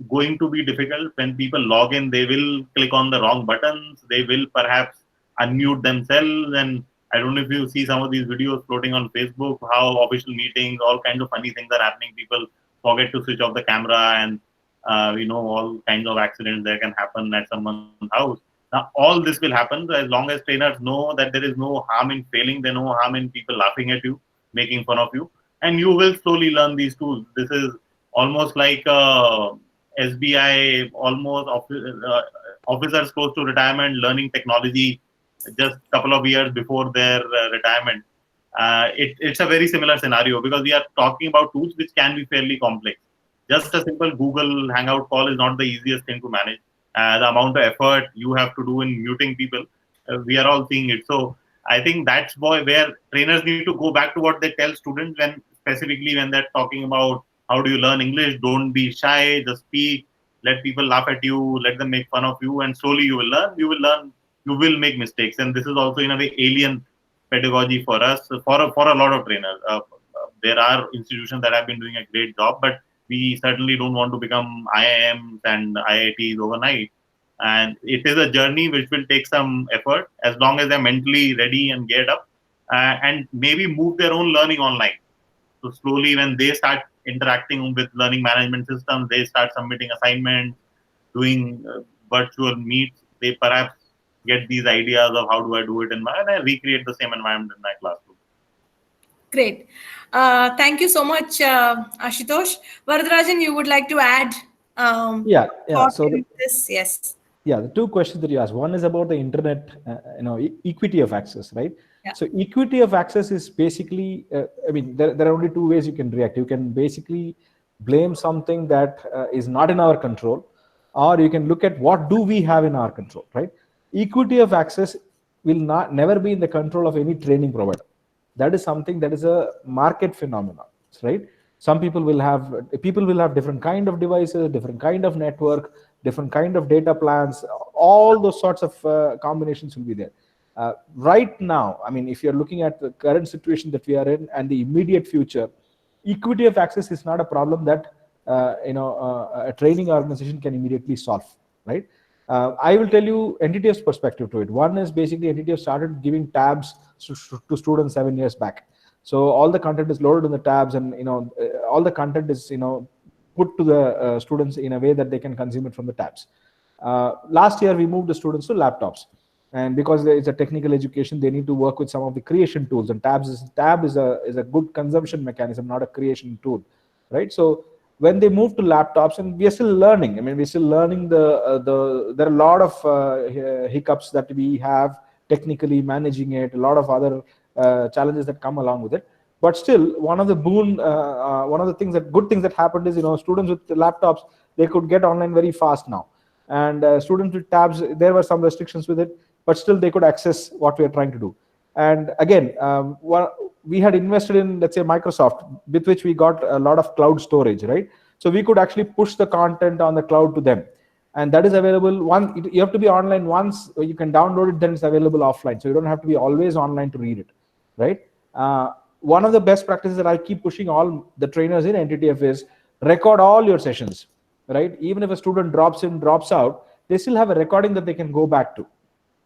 going to be difficult when people log in. They will click on the wrong buttons. They will perhaps unmute themselves. And I don't know if you see some of these videos floating on Facebook, how official meetings, all kinds of funny things are happening. People forget to switch off the camera, and all kinds of accidents that can happen at someone's house. Now, all this will happen as long as trainers know that there is no harm in failing. There is no harm in people laughing at you, making fun of you, and you will slowly learn these tools. This is almost like SBI, almost officers close to retirement learning technology just a couple of years before their retirement. It's a very similar scenario, because we are talking about tools which can be fairly complex. Just a simple Google Hangout call is not the easiest thing to manage. The amount of effort you have to do in muting people, we are all seeing it. So I think that's where trainers need to go back to what they tell students specifically when they're talking about how do you learn English. Don't be shy, just speak, let people laugh at you, let them make fun of you, and slowly you will learn. You will make mistakes. And this is also in a way alien pedagogy for us, for a lot of trainers. There are institutions that have been doing a great job, but we certainly don't want to become IIMs and IITs overnight. And it is a journey which will take some effort, as long as they're mentally ready and geared up, and maybe move their own learning online. So slowly, when they start interacting with learning management systems, they start submitting assignments, doing virtual meets, they perhaps get these ideas of how do I do it and I recreate the same environment in my classroom. Great. Thank you so much, Ashutosh. Varadarajan, you would like to add? Yeah. So this, yes. Yeah, the two questions that you asked. One is about the internet, equity of access, right? Yeah. So equity of access is basically, I mean, there are only two ways you can react. You can basically blame something that is not in our control, or you can look at what do we have in our control, right? Equity of access will never be in the control of any training provider. That is something that is a market phenomenon, right? Some people will have different kind of devices, different kind of network, different kind of data plans. All those sorts of combinations will be there. Right now, I mean, if you're looking at the current situation that we are in and the immediate future, equity of access is not a problem that a training organization can immediately solve, right? I will tell you NTTF's perspective to it. One is basically NTTF started giving tabs to students 7 years back. So all the content is loaded in the tabs, and all the content is put to the students in a way that they can consume it from the tabs. Last year we moved the students to laptops, and because it's a technical education, they need to work with some of the creation tools, and tab is a good consumption mechanism, not a creation tool, right? So when they move to laptops, and we are still learning, I mean, we're still learning there are a lot of hiccups that we have technically managing it, a lot of other challenges that come along with it. But still, one of the good things that happened is, students with laptops, they could get online very fast now. And students with tabs, there were some restrictions with it, but still they could access what we are trying to do. And again, we had invested in, let's say, Microsoft, with which we got a lot of cloud storage, right? So we could actually push the content on the cloud to them. And that is available. You have to be online once, you can download it, then it's available offline. So you don't have to be always online to read it, right? One of the best practices that I keep pushing all the trainers in NTTF is record all your sessions, right? Even if a student drops in, drops out, they still have a recording that they can go back to.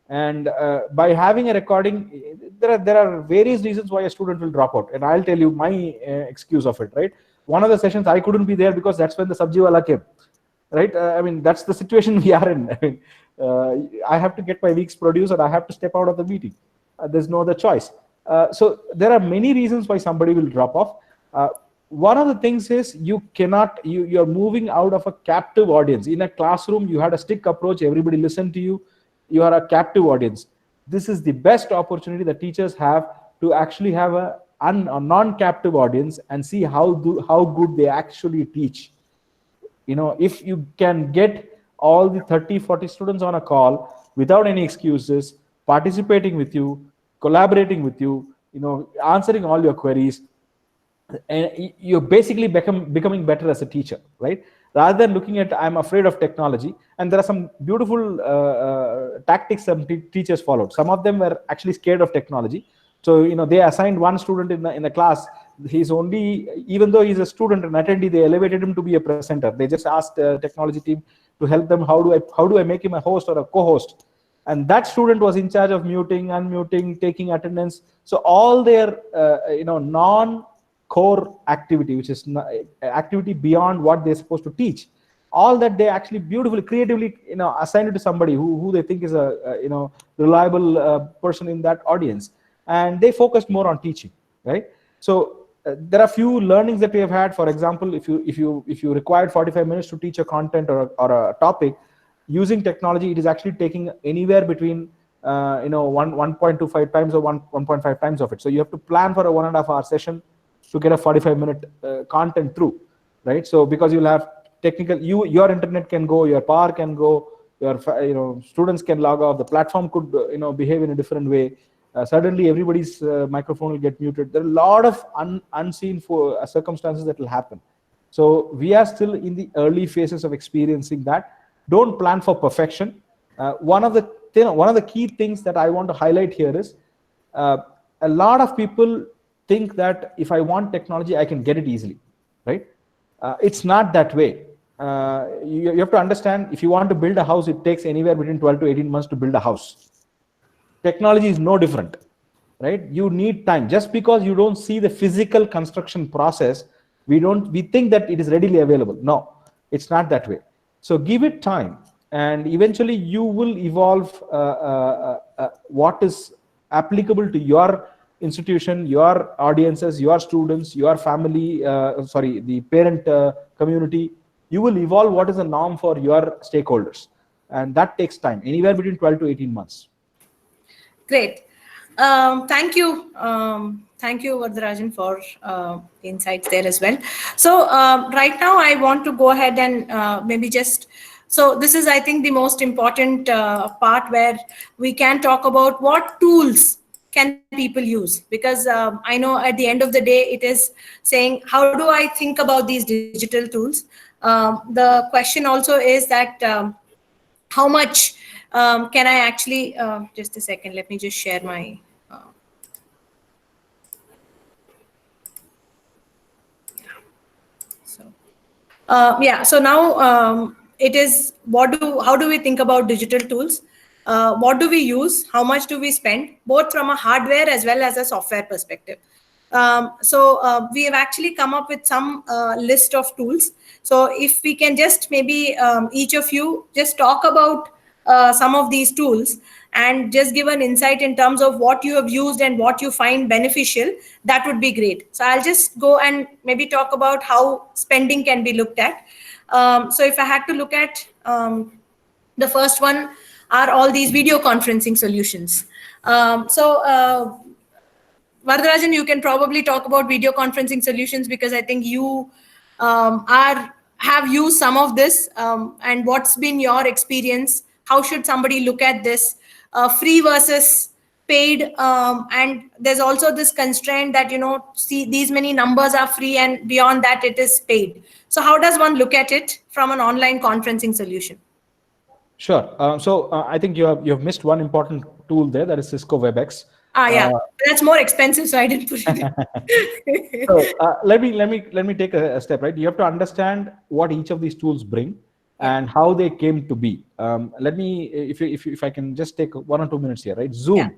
And by having a recording, there are various reasons why a student will drop out. And I'll tell you my excuse of it, right? One of the sessions I couldn't be there because that's when the Sabji wala came, right? I mean, that's the situation we are in. I mean, I have to get my week's produce, or I have to step out of the meeting. There's no other choice. So there are many reasons why somebody will drop off. One of the things is you're moving out of a captive audience. In a classroom, you had a stick approach, everybody listened to you. You are a captive audience. This is the best opportunity that teachers have to actually have a non-captive audience and see how good they actually teach. If you can get all the 30-40 students on a call without any excuses, participating with you, collaborating with you, answering all your queries, and you're basically becoming better as a teacher, right? Rather than looking at, I'm afraid of technology. And there are some beautiful tactics some teachers followed. Some of them were actually scared of technology. So, they assigned one student in the class. Even though he's a student and attendee, they elevated him to be a presenter. They just asked the technology team to help them. How do I make him a host or a co-host? And that student was in charge of muting, unmuting, taking attendance. So all their, non-core activity, which is activity beyond what they're supposed to teach, all that they actually beautifully, creatively, assigned it to somebody who they think is a reliable person in that audience, and they focused more on teaching, right? So there are few learnings that we have had. For example, if you required 45 minutes to teach a content or a topic, using technology, it is actually taking anywhere between 1.25 times or 1.5 times of it. So you have to plan for a 1.5 hour session to get a 45-minute content through, right? So because you'll have technical, your internet can go, your power can go, your students can log off, the platform could behave in a different way. Suddenly everybody's microphone will get muted. There are a lot of unseen circumstances that will happen. So we are still in the early phases of experiencing that. Don't plan for perfection. One of the key things that I want to highlight here is a lot of people think that if I want technology, I can get it easily, right? It's not that way. You have to understand, if you want to build a house, it takes anywhere between 12 to 18 months to build a house. Technology is no different, right? You need time. Just because you don't see the physical construction process, we think that it is readily available. No, it's not that way. So give it time, and eventually you will evolve what is applicable to your institution, your audiences, your students, your family, the parent community. You will evolve what is the norm for your stakeholders, and that takes time, anywhere between 12 to 18 months. Great. Thank you, Varadarajan, for the insights there as well. So right now, I want to go ahead and maybe just. So this is, I think, the most important part where we can talk about what tools can people use, because I know at the end of the day, it is saying, how do I think about these digital tools? The question also is that how much can I actually, just a second, let me just share my, so now it is, how do we think about digital tools? What do we use? How much do we spend, both from a hardware as well as a software perspective? So we have actually come up with some list of tools. So if we can just maybe each of you just talk about some of these tools and just give an insight in terms of what you have used and what you find beneficial, that would be great. So I'll just go and maybe talk about how spending can be looked at. So if I had to look at the first one, are all these video conferencing solutions. Varadarajan, you can probably talk about video conferencing solutions, because I think you have used some of this, and what's been your experience? How should somebody look at this? Free versus paid, and there's also this constraint that, see, these many numbers are free and beyond that it is paid. So how does one look at it from an online conferencing solution? Sure. I think you have missed one important tool there, that is Cisco WebEx. Yeah, that's more expensive, so I didn't put it in. So let me take a step, right? You have to understand what each of these tools bring and how they came to be. Let me, if I can just take 1 or 2 minutes here, right? Zoom. Yeah.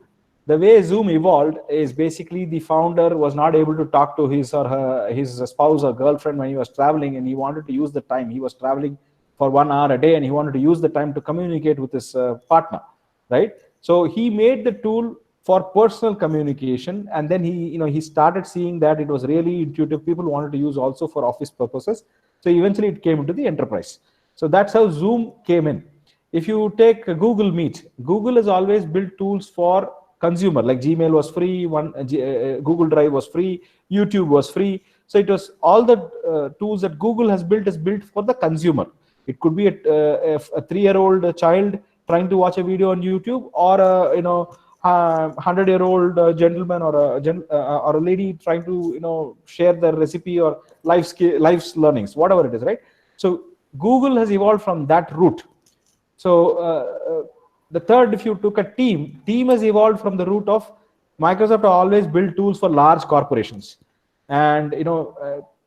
The way Zoom evolved is basically the founder was not able to talk to his spouse or girlfriend when he was traveling, and he wanted to use the time. He was traveling for 1 hour a day, and he wanted to use the time to communicate with his partner, right? So he made the tool for personal communication, and then he started seeing that it was really intuitive. People wanted to use also for office purposes. So eventually it came into the enterprise. So that's how Zoom came in. If you take Google Meet, Google has always built tools for consumer, like Gmail was free, Google Drive was free, YouTube was free. So it was all the tools that Google has built is built for the consumer. It could be a 3-year-old child trying to watch a video on YouTube, or 100-year-old gentleman or a lady trying to share their recipe or life's learnings, whatever it is, right? So Google has evolved from that route. So the third, if you took a team has evolved from the route of Microsoft always build tools for large corporations, and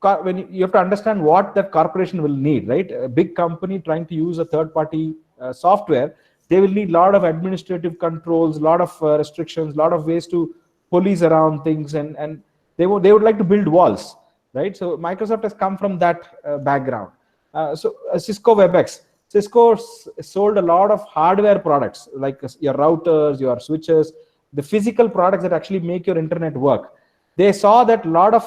when you have to understand what that corporation will need, right? A big company trying to use a third-party software, they will need a lot of administrative controls, a lot of restrictions, a lot of ways to police around things, and they would like to build walls, right? So Microsoft has come from that background. Cisco WebEx. Cisco sold a lot of hardware products, like your routers, your switches, the physical products that actually make your internet work. They saw that a lot of,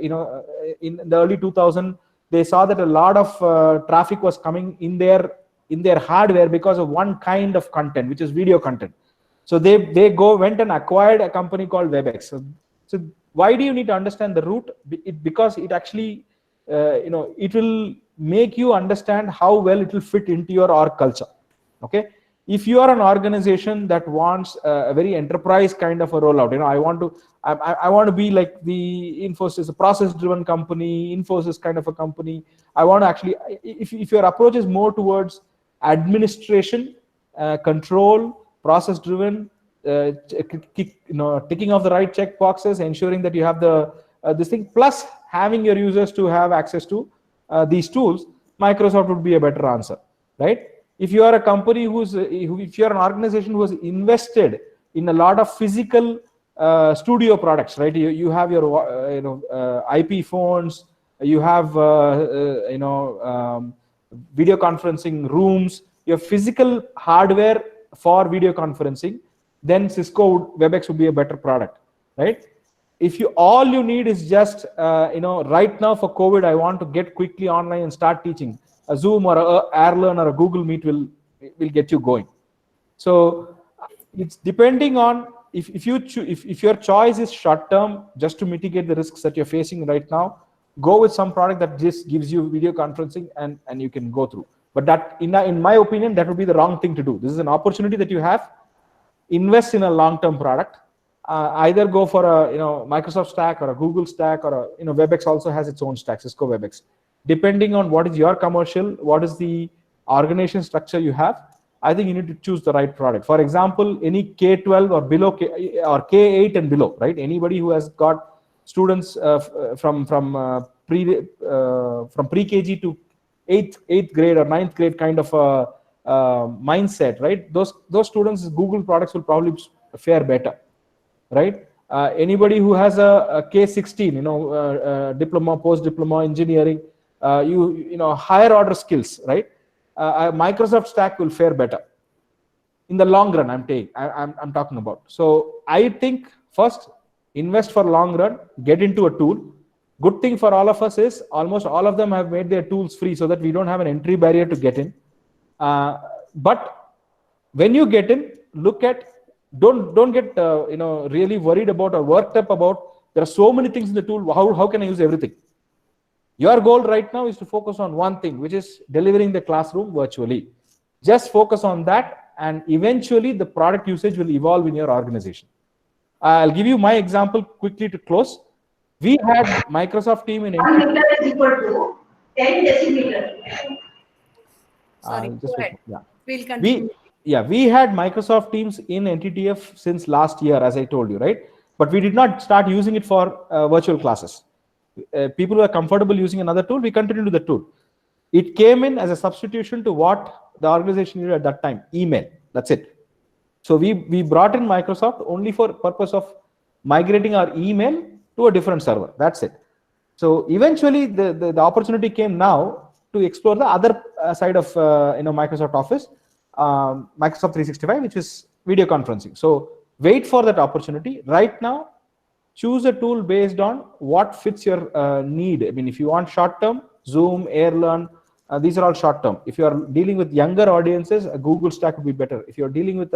in the early 2000s, they saw that a lot of traffic was coming in their hardware because of one kind of content, which is video content. So they went and acquired a company called WebEx. So why do you need to understand the route? Because it actually, it will make you understand how well it will fit into your org culture. Okay. If you are an organization that wants a very enterprise kind of a rollout, I want to be like the Infosys, a process-driven company, Infosys kind of a company. I want to actually, if your approach is more towards administration, control, process-driven, ticking off the right check boxes, ensuring that you have this thing, plus having your users to have access to these tools, Microsoft would be a better answer, right? If you are a company if you are an organization who has invested in a lot of physical studio products, right? You have your IP phones, you have video conferencing rooms, your physical hardware for video conferencing, then Cisco WebEx would be a better product, right? If all you need is just right now for COVID, I want to get quickly online and start teaching, a Zoom or a AirLearn or a Google Meet will get you going. So it's depending on if your choice is short term, just to mitigate the risks that you're facing right now, go with some product that just gives you video conferencing and you can go through. But that, in my opinion, that would be the wrong thing to do. This is an opportunity that you have. Invest in a long-term product. Either go for a Microsoft stack or a Google stack, or a WebEx also has its own stack, Cisco WebEx. Depending on what is your commercial, what is the organization structure you have, I think you need to choose the right product. For example, any K-12 or below or K-8 and below, right? Anybody who has got students from pre-KG to eighth grade or ninth grade kind of mindset, right? Those students, Google products will probably fare better, right? Anybody who has a K-16, diploma, post-diploma, engineering, higher order skills, right? Microsoft stack will fare better in the long run. I'm talking about. So I think first, invest for long run, get into a tool. Good thing for all of us is almost all of them have made their tools free, so that we don't have an entry barrier to get in. But when you get in, look at, don't get really worried about or worked up about, there are so many things in the tool, how can I use everything? Your goal right now is to focus on one thing, which is delivering the classroom virtually. Just focus on that, and eventually the product usage will evolve in your organization. I'll give you my example quickly to close. We had Microsoft Team in 1 meter is equal to 10 decimeter. Sorry, go ahead. Yeah. We'll continue. We had Microsoft Teams in NTTF since last year, as I told you, right? But we did not start using it for virtual classes. People who are comfortable using another tool, we continue to the tool. It came in as a substitution to what the organization needed at that time, email. That's it. So we brought in Microsoft only for purpose of migrating our email to a different server. That's it. So eventually the opportunity came now to explore the other side of Microsoft Office, Microsoft 365, which is video conferencing. So wait for that opportunity. Right now, choose a tool based on what fits your need. I mean, if you want short term, Zoom, AirLearn, these are all short term. If you are dealing with younger audiences, a Google Stack would be better. If you're dealing with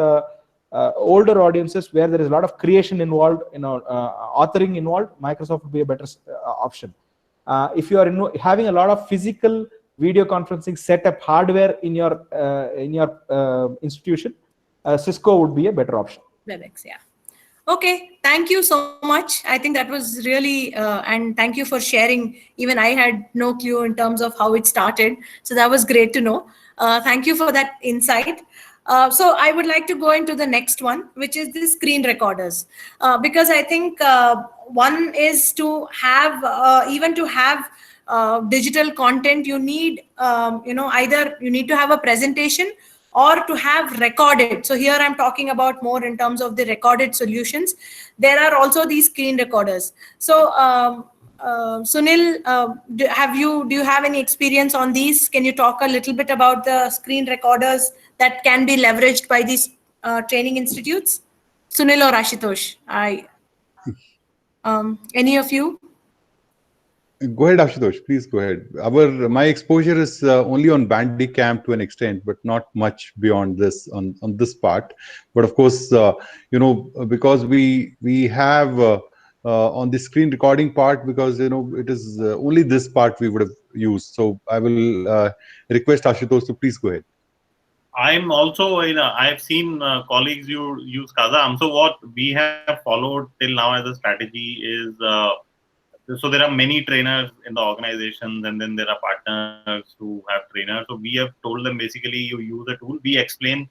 older audiences where there is a lot of creation involved, authoring involved, Microsoft would be a better option. If you are having a lot of physical video conferencing setup hardware in your institution, Cisco would be a better option. WebEx, yeah. Okay, thank you so much. I think that was really, and thank you for sharing. Even I had no clue in terms of how it started. So that was great to know. Thank you for that insight. So I would like to go into the next one, which is the screen recorders. Because I think one is to have, even to have digital content, you need, either you need to have a presentation or to have recorded. So here I'm talking about more in terms of the recorded solutions. There are also these screen recorders. So Sunil, do you have any experience on these? Can you talk a little bit about the screen recorders that can be leveraged by these training institutes? Sunil or Ashutosh? Any of you? Go ahead, Ashutosh. Please go ahead. My exposure is only on Bandicam to an extent, but not much beyond this on this part. But of course, because we have on the screen recording part, because it is only this part we would have used. So I will request Ashutosh to please go ahead. I'm also, I've seen colleagues use Kazam. So what we have followed till now as a strategy is, so there are many trainers in the organizations, and then there are partners who have trainers. So we have told them, basically, you use a tool. We explain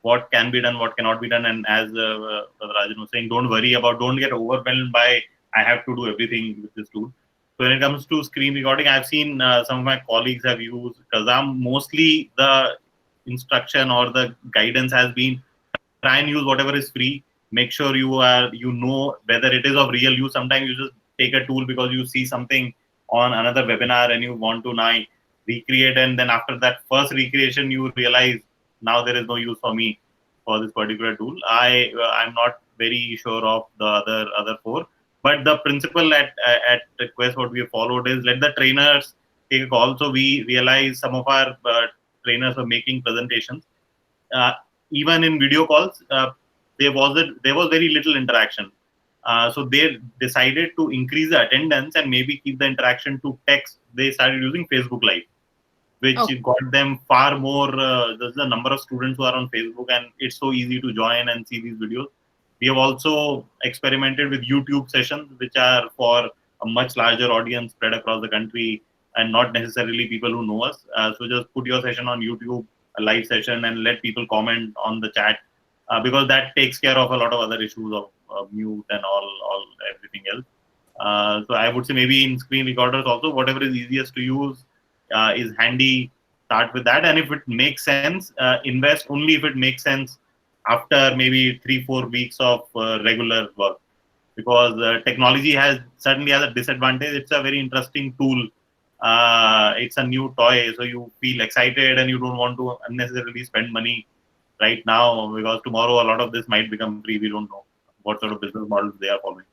what can be done, what cannot be done. And as Varadarajan was saying, don't get overwhelmed by, I have to do everything with this tool. So when it comes to screen recording, I've seen some of my colleagues have used Kazam. Mostly the instruction or the guidance has been, try and use whatever is free. Make sure you know whether it is of real use. Sometimes you just take a tool because you see something on another webinar and you want to now recreate, and then after that first recreation you realize now there is no use for me for this particular tool. I'm not very sure of the other four, but the principle at Quest, what we have followed is, let the trainers take a call. So we realize some of our trainers are making presentations even in video calls. there was very little interaction. So they decided to increase the attendance and maybe keep the interaction to text. They started using Facebook Live, which got them far more. There's the number of students who are on Facebook, and it's so easy to join and see these videos. We have also experimented with YouTube sessions, which are for a much larger audience spread across the country and not necessarily people who know us. So just put your session on YouTube, a live session, and let people comment on the chat, because that takes care of a lot of other issues of mute and all everything else. So I would say maybe in screen recorders also, whatever is easiest to use is handy. Start with that, and if it makes sense, invest only if it makes sense after maybe 3-4 weeks of regular work, because technology certainly has a disadvantage. It's a very interesting tool. It's a new toy, so you feel excited and you don't want to unnecessarily spend money right now, because tomorrow a lot of this might become free. We don't know what sort of business models they are following.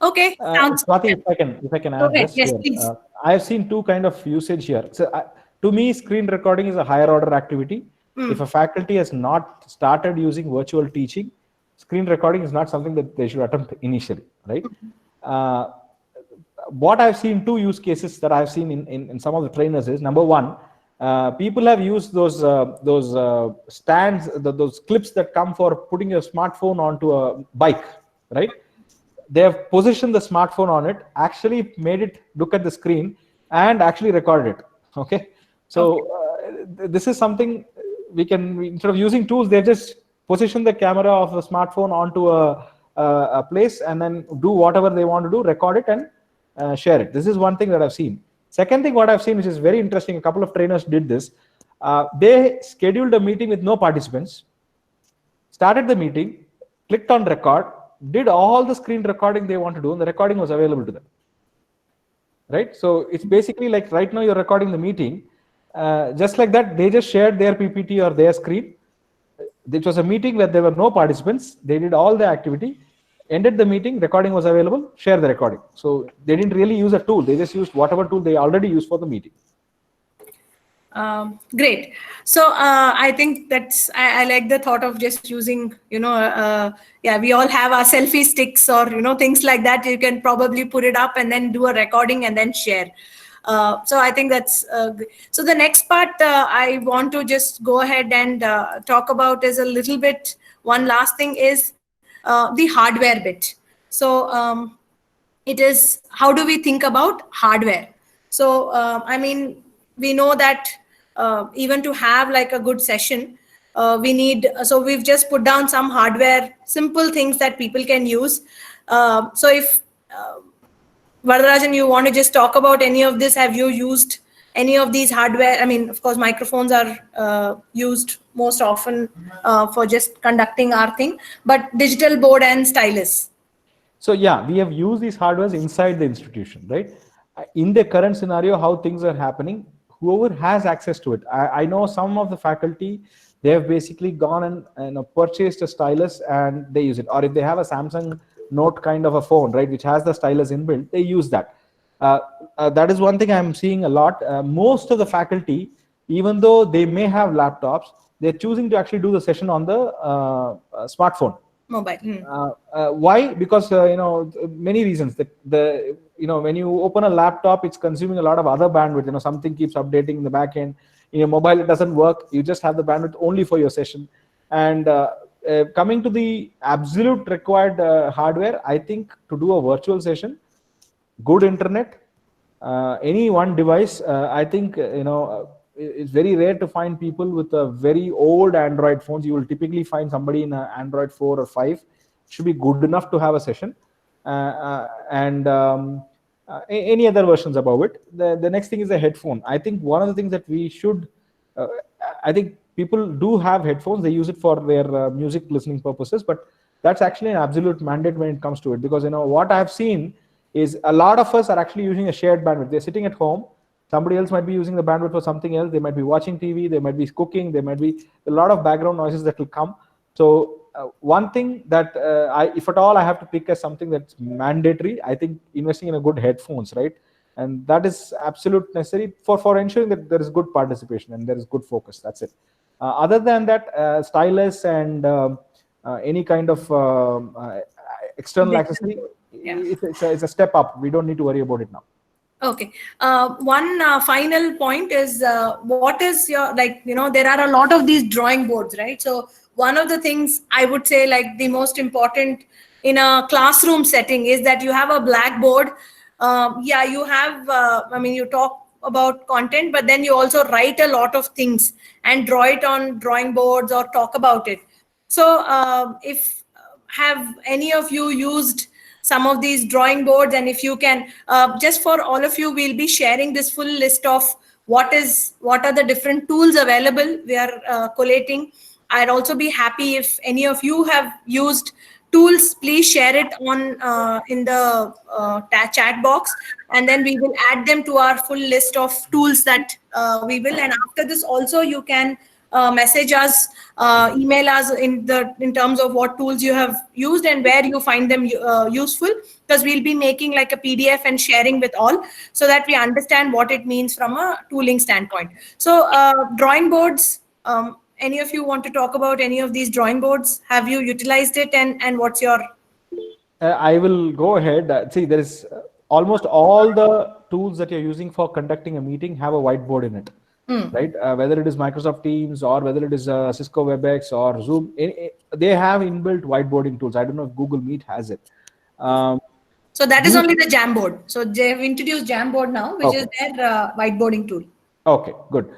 Okay. Swati, if I can add this yes, here. please. I have seen two kind of usage here. So to me, screen recording is a higher order activity. If a faculty has not started using virtual teaching, screen recording is not something that they should attempt initially, right? What I've seen, two use cases that I've seen in some of the trainers is, number one, people have used those stands, those clips that come for putting your smartphone onto a bike, right? They have positioned the smartphone on it, actually made it look at the screen, and actually recorded it. Okay, so this is something we can, instead of using tools, they just position the camera of the smartphone onto a place and then do whatever they want to do, record it and share it. This is one thing that I've seen. Second thing, what I've seen, which is very interesting, a couple of trainers did this. They scheduled a meeting with no participants, started the meeting, clicked on record, did all the screen recording they want to do, and the recording was available to them. Right? So it's basically like right now you're recording the meeting. Just like that, they just shared their PPT or their screen. It was a meeting where there were no participants. They did all the activity, ended the meeting, recording was available, share the recording. So they didn't really use a tool. They just used whatever tool they already used for the meeting. Great. So I think that's, I like the thought of just using, yeah, we all have our selfie sticks or, things like that. You can probably put it up and then do a recording and then share. So I think that's, so the next part I want to just go ahead and talk about is a little bit, one last thing is the hardware bit. So it is, how do we think about hardware? So, I mean, we know that even to have like a good session, we need, so we've just put down some hardware, simple things that people can use. So if Varadarajan, you want to just talk about any of this? Have you used any of these hardware? I mean, of course, microphones are used most often for just conducting our thing, but digital board and stylus. So yeah, we have used these hardwares inside the institution, right? In the current scenario, how things are happening, whoever has access to it. I know some of the faculty, they have basically gone and purchased a stylus and they use it. Or if they have a Samsung Note kind of a phone, right, which has the stylus inbuilt, they use that. That is one thing I'm seeing a lot. Most of the faculty, even though they may have laptops, they're choosing to actually do the session on the smartphone. Mobile. Why? Because many reasons. When you open a laptop, it's consuming a lot of other bandwidth. Something keeps updating in the back end. In your mobile, it doesn't work. You just have the bandwidth only for your session. And coming to the absolute required hardware, I think to do a virtual session, good internet, any one device. I think it's very rare to find people with a very old Android phones. You will typically find somebody in an Android 4 or 5. It should be good enough to have a session. And any other versions above it. The next thing is the headphone. I think one of the things that we should, I think people do have headphones. They use it for their music listening purposes, but that's actually an absolute mandate when it comes to it. Because what I've seen is a lot of us are actually using a shared bandwidth. They're sitting at home. Somebody else might be using the bandwidth for something else. They might be watching TV. They might be cooking. There might be a lot of background noises that will come. So one thing that if at all I have to pick as something that's mandatory, I think investing in a good headphones, right? And that is absolute necessary for ensuring that there is good participation and there is good focus. That's it. Other than that, stylus and any kind of external accessory, it's a step up. We don't need to worry about it now. Okay. One final point is what is your, like, there are a lot of these drawing boards, right? So one of the things I would say, like, the most important in a classroom setting is that you have a blackboard. Yeah, you have, you talk about content, but then you also write a lot of things and draw it on drawing boards or talk about it. So if have any of you used some of these drawing boards, and if you can, just for all of you, we'll be sharing this full list of what are the different tools available we are collating. I'd also be happy if any of you have used tools, please share it on in the chat box, and then we will add them to our full list of tools that we will. And after this also, you can message us, email us in terms of what tools you have used and where you find them useful, because we'll be making like a PDF and sharing with all, so that we understand what it means from a tooling standpoint. So drawing boards, any of you want to talk about any of these drawing boards? Have you utilized it, and what's your... I will go ahead. See, there is almost all the tools that you're using for conducting a meeting have a whiteboard in it. Right? Whether it is Microsoft Teams or whether it is Cisco WebEx or Zoom, they have inbuilt whiteboarding tools. I don't know if Google Meet has it. So that is only the Jamboard. So they have introduced Jamboard now, which is their whiteboarding tool. Okay, good.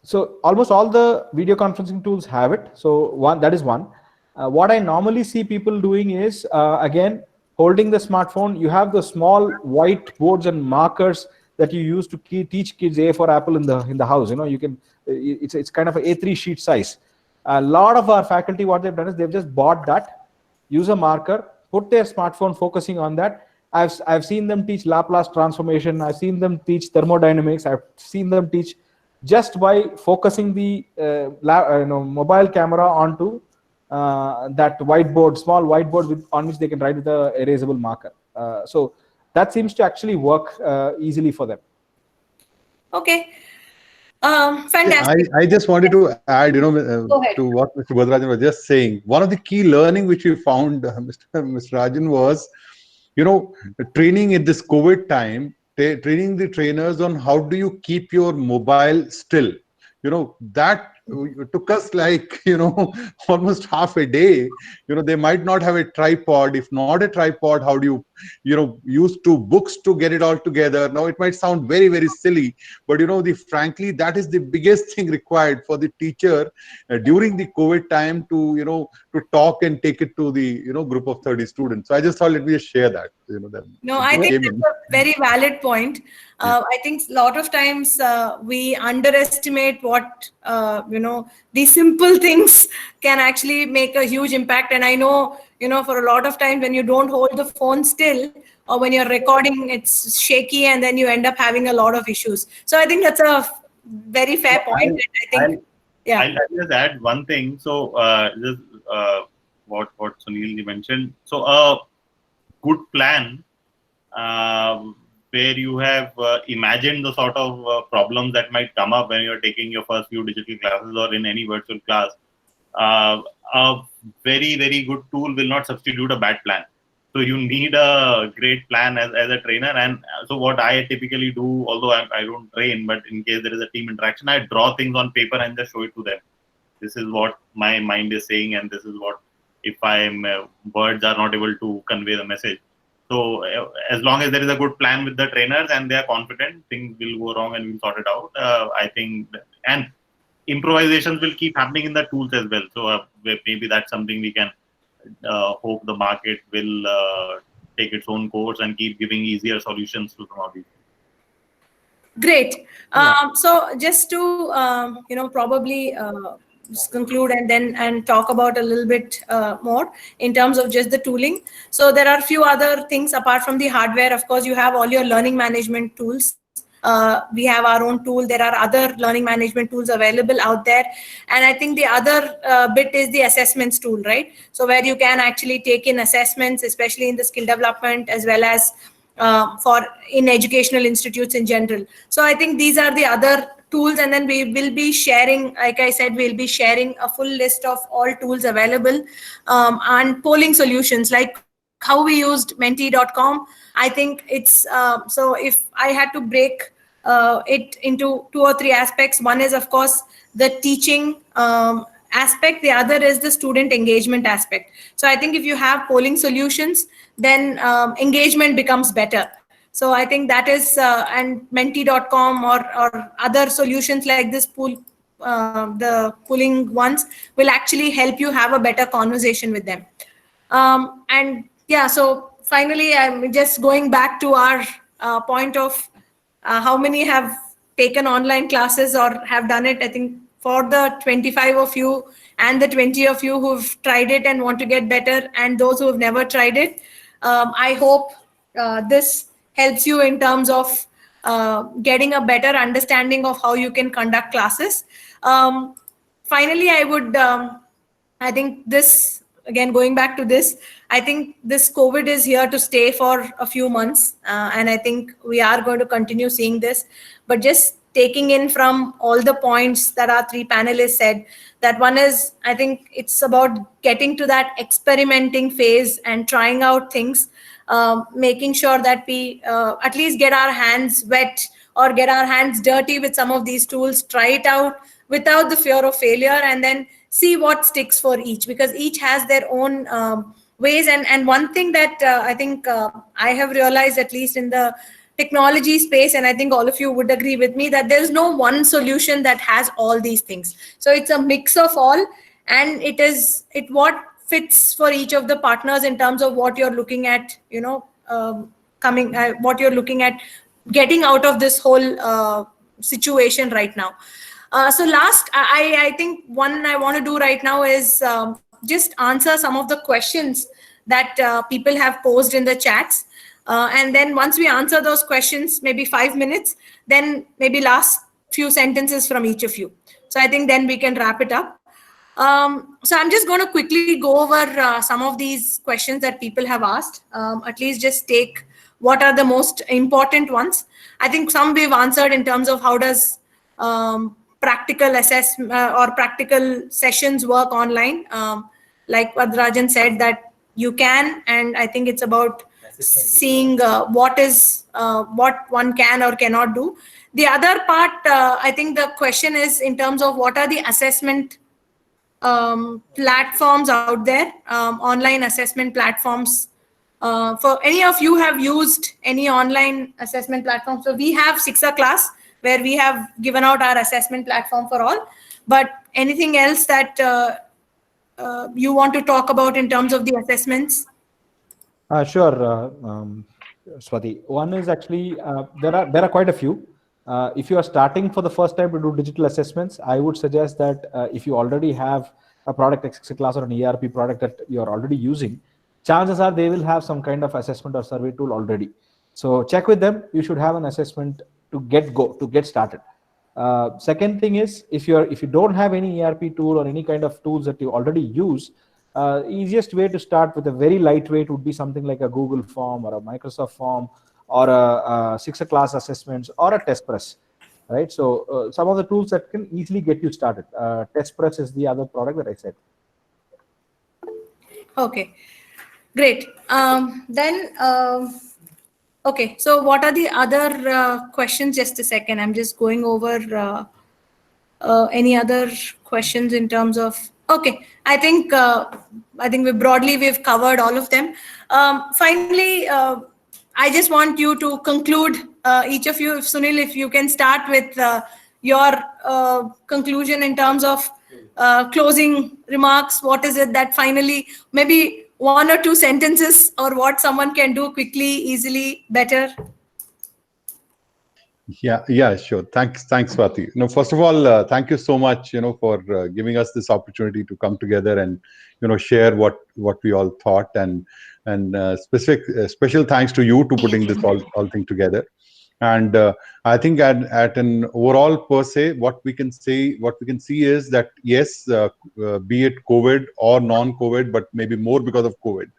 So almost all the video conferencing tools have it. So that is one. What I normally see people doing is, again, holding the smartphone. You have the small whiteboards and markers that you use to teach kids A for apple in the house. You can, it's kind of an A3 sheet size. A lot of our faculty, what they've done is they've just bought that, use a marker, put their smartphone focusing on that. I've seen them teach Laplace transformation. I've seen them teach thermodynamics. I've seen them teach just by focusing the mobile camera onto that whiteboard, small whiteboard on which they can write with a erasable marker. So that seems to actually work easily for them. Okay. Fantastic. I just wanted to add, to what Mr. Varadarajan was just saying. One of the key learning which we found, Mr. Rajan, was, training in this COVID time, training the trainers on how do you keep your mobile still. That took us like, almost half a day. They might not have a tripod. If not a tripod, how do you, use two books to get it all together? Now, it might sound very, very silly, but, frankly, that is the biggest thing required for the teacher during the COVID time to, to talk and take it to the, group of 30 students. So I just thought, let me just share that. No, I think that's a very valid point. I think a lot of times we underestimate what, these simple things can actually make a huge impact. And I know, for a lot of times when you don't hold the phone still, or when you're recording, it's shaky, and then you end up having a lot of issues. So I think that's a very fair point. I'll just add one thing. So what Sunil mentioned. So a good plan where you have imagined the sort of problems that might come up when you're taking your first few digital classes or in any virtual class. A very, very good tool will not substitute a bad plan. So you need a great plan as a trainer. And so what I typically do, although I don't train, but in case there is a team interaction, I draw things on paper and just show it to them. This is what my mind is saying, and this is what, if words are not able to convey the message. So as long as there is a good plan with the trainers and they are confident, things will go wrong and we'll sort it out. I think, and improvisations will keep happening in the tools as well. So maybe that's something we can hope the market will take its own course and keep giving easier solutions to some of these. Great. So just to, probably conclude and talk about a little bit more in terms of just the tooling. So there are a few other things apart from the hardware. Of course, you have all your learning management tools. We have our own tool. There are other learning management tools available out there. And I think the other bit is the assessments tool, right? So where you can actually take in assessments, especially in the skill development, as well as in educational institutes in general. So I think these are the other tools, and then we will be sharing, like I said, we'll be sharing a full list of all tools available, and polling solutions like how we used menti.com. I think it's so if I had to break it into 2 or 3 aspects, one is of course the teaching aspect, the other is the student engagement aspect. So I think if you have polling solutions, then engagement becomes better. So I think that is and menti.com or other solutions like this the pooling ones will actually help you have a better conversation with them. And yeah, so finally, I'm just going back to our point of how many have taken online classes or have done it. I think for the 25 of you and the 20 of you who've tried it and want to get better, and those who have never tried it, I hope this helps you in terms of getting a better understanding of how you can conduct classes. Finally, I think this, again, going back to this, I think this COVID is here to stay for a few months. And I think we are going to continue seeing this. But just taking in from all the points that our 3 panelists said, that one is, I think it's about getting to that experimenting phase and trying out things, making sure that we at least get our hands wet or get our hands dirty with some of these tools, try it out without the fear of failure, and then see what sticks for each, because each has their own ways. And one thing that I think I have realized, at least in the technology space, and I think all of you would agree with me, that there's no one solution that has all these things. So it's a mix of all, and it what fits for each of the partners in terms of what you're looking at, what you're looking at getting out of this whole situation right now. So last, I think one I want to do right now is just answer some of the questions that people have posed in the chats. And then once we answer those questions, maybe 5 minutes, then maybe last few sentences from each of you. So I think then we can wrap it up. So I'm just going to quickly go over some of these questions that people have asked, at least just take what are the most important ones. I think some we've answered in terms of how does practical assessment or practical sessions work online. Like Varadarajan said, that you can, and I think it's about seeing what one can or cannot do. The other part, I think the question is in terms of what are the assessment platforms out there, online assessment platforms. For any of you have used any online assessment platform, so we have Sixerclass, where we have given out our assessment platform for all. But anything else that you want to talk about in terms of the assessments? Sure, Swati. One is actually, there are quite a few. If you are starting for the first time to do digital assessments, I would suggest that if you already have a product like Sixerclass or an ERP product that you're already using, chances are they will have some kind of assessment or survey tool already. So check with them. You should have an assessment to get started. Second thing is, if you don't have any ERP tool or any kind of tools that you already use, easiest way to start with a very lightweight would be something like a Google form or a Microsoft form or a Sixerclass assessments or a TestPress, right? So some of the tools that can easily get you started. TestPress is the other product that I said. Okay, great. Okay, so what are the other questions? Just a second, I'm just going over any other questions in terms of, okay, I think we've covered all of them. Finally, I just want you to conclude, each of you. Sunil, if you can start with your conclusion in terms of closing remarks. What is it that finally, maybe 1 or 2 sentences, or what someone can do quickly, easily, better? Yeah, sure. Thanks, Swati. First of all, thank you so much, for giving us this opportunity to come together and, share what we all thought, and special thanks to you to putting this all thing together. And I think at an overall per se, what we can see is that yes, be it COVID or non-COVID, but maybe more because of COVID,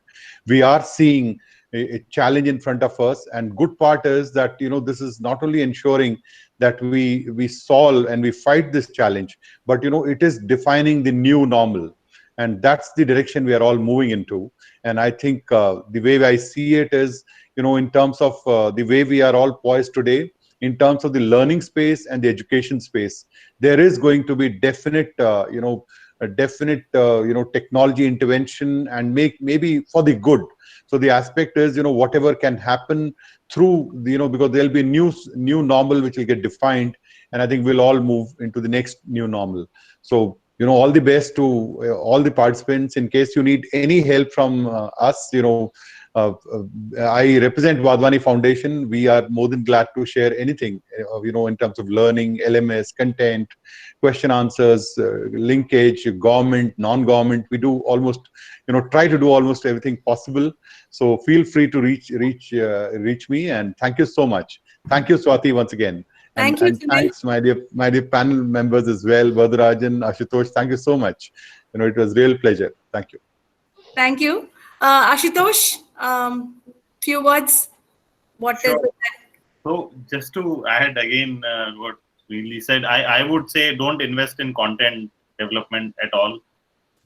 we are seeing a challenge in front of us. And good part is that, this is not only ensuring that we solve and we fight this challenge, but it is defining the new normal, and that's the direction we are all moving into. And I think the way I see it is, in terms of the way we are all poised today, in terms of the learning space and the education space, there is going to be definite a definite technology intervention, and maybe for the good. So the aspect is, whatever can happen through because there'll be new normal which will get defined, and I think we'll all move into the next new normal. So all the best to all the participants. In case you need any help from us, I represent Wadhwani Foundation. We are more than glad to share anything, in terms of learning, LMS, content, question answers, linkage, government, non-government. We do almost, try to do almost everything possible. So feel free to reach me. And thank you so much. Thank you, Swati, once again. Thank you, And thanks, my dear panel members as well, Varadarajan, Ashutosh. Thank you so much. It was a real pleasure. Thank you. Thank you. Ashutosh, few words. What is Sure. it? So just to add again what Sunil said, I would say don't invest in content development at all.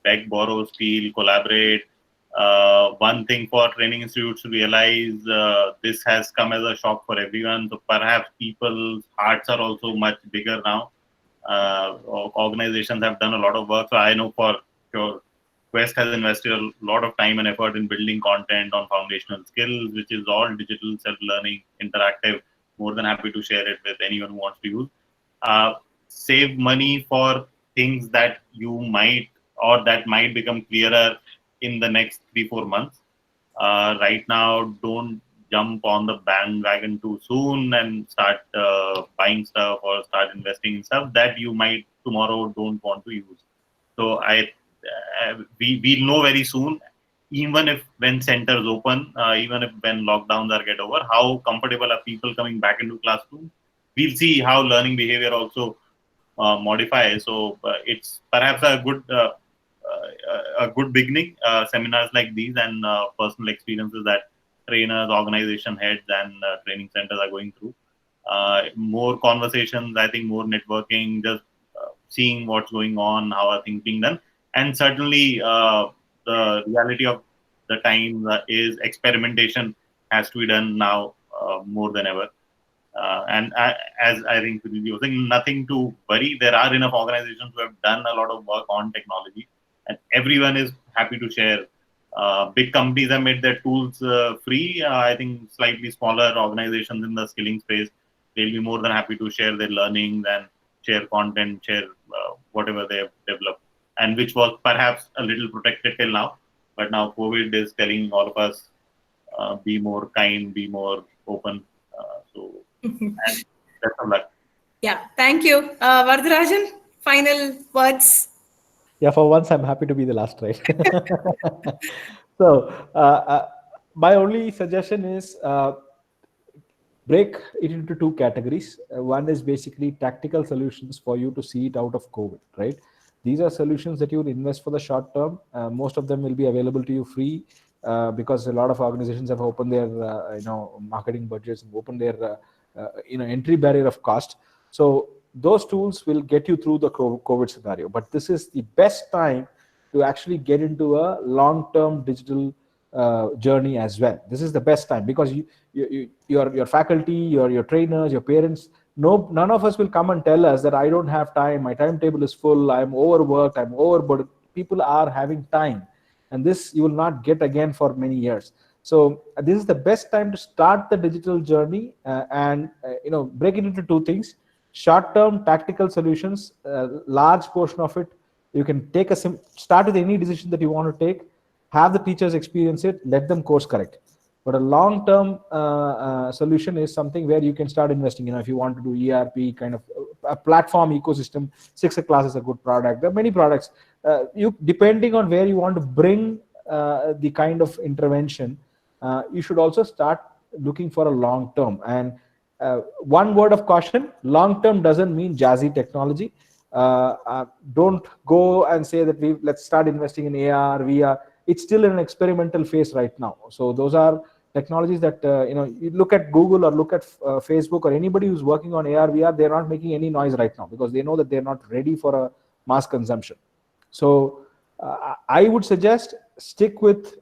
Beg, borrow, steal, collaborate. One thing for training institutes to realize, this has come as a shock for everyone. So perhaps people's hearts are also much bigger now. Organizations have done a lot of work. So I know for sure Quest has invested a lot of time and effort in building content on foundational skills, which is all digital, self-learning, interactive. More than happy to share it with anyone who wants to use. Save money for things that you might or that might become clearer in the next 3-4 months. Right now, don't jump on the bandwagon too soon and start buying stuff or start investing in stuff that you might tomorrow don't want to use. So we know very soon, even if when centers open, even if when lockdowns are get over, how comfortable are people coming back into classroom. We'll see how learning behavior also modify. So it's perhaps a good beginning. Seminars like these and personal experiences that trainers, organization heads, and training centers are going through. More conversations, I think more networking, just seeing what's going on, how are things being done. And certainly the reality of the time is experimentation has to be done now more than ever. And as I think you were saying, nothing to worry. There are enough organizations who have done a lot of work on technology, and everyone is happy to share. Big companies have made their tools free. I think slightly smaller organizations in the skilling space, they'll be more than happy to share their learnings and share content, share whatever they have developed, and which was perhaps a little protected till now. But now COVID is telling all of us, be more kind, be more open. And best of luck. Yeah, thank you. Varadarajan, final words. Yeah, for once, I'm happy to be the last, right? So, my only suggestion is break it into two categories. One is basically tactical solutions for you to see it out of COVID, right? These are solutions that you will invest for the short term. Most of them will be available to you free because a lot of organizations have opened their, marketing budgets and opened their, entry barrier of cost. So those tools will get you through the COVID scenario. But this is the best time to actually get into a long-term digital journey as well. This is the best time because your faculty, your trainers, your parents, none of us will come and tell us that I don't have time, my timetable is full, I'm overworked, I'm overburdened. People are having time, and this you will not get again for many years. So this is the best time to start the digital journey and break it into two things: short-term tactical solutions, large portion of it you can take start with any decision that you want to take, have the teachers experience it, let them course correct. But a long-term solution is something where you can start investing. If you want to do ERP kind of a platform ecosystem, Sixerclass is a good product. There are many products. Depending on where you want to bring the kind of intervention, you should also start looking for a long-term. And one word of caution: long-term doesn't mean jazzy technology. Don't go and say that let's start investing in AR, VR. It's still in an experimental phase right now. So those are technologies that you look at Google or look at Facebook or anybody who's working on AR VR, they're not making any noise right now because they know that they're not ready for a mass consumption. So I would suggest stick with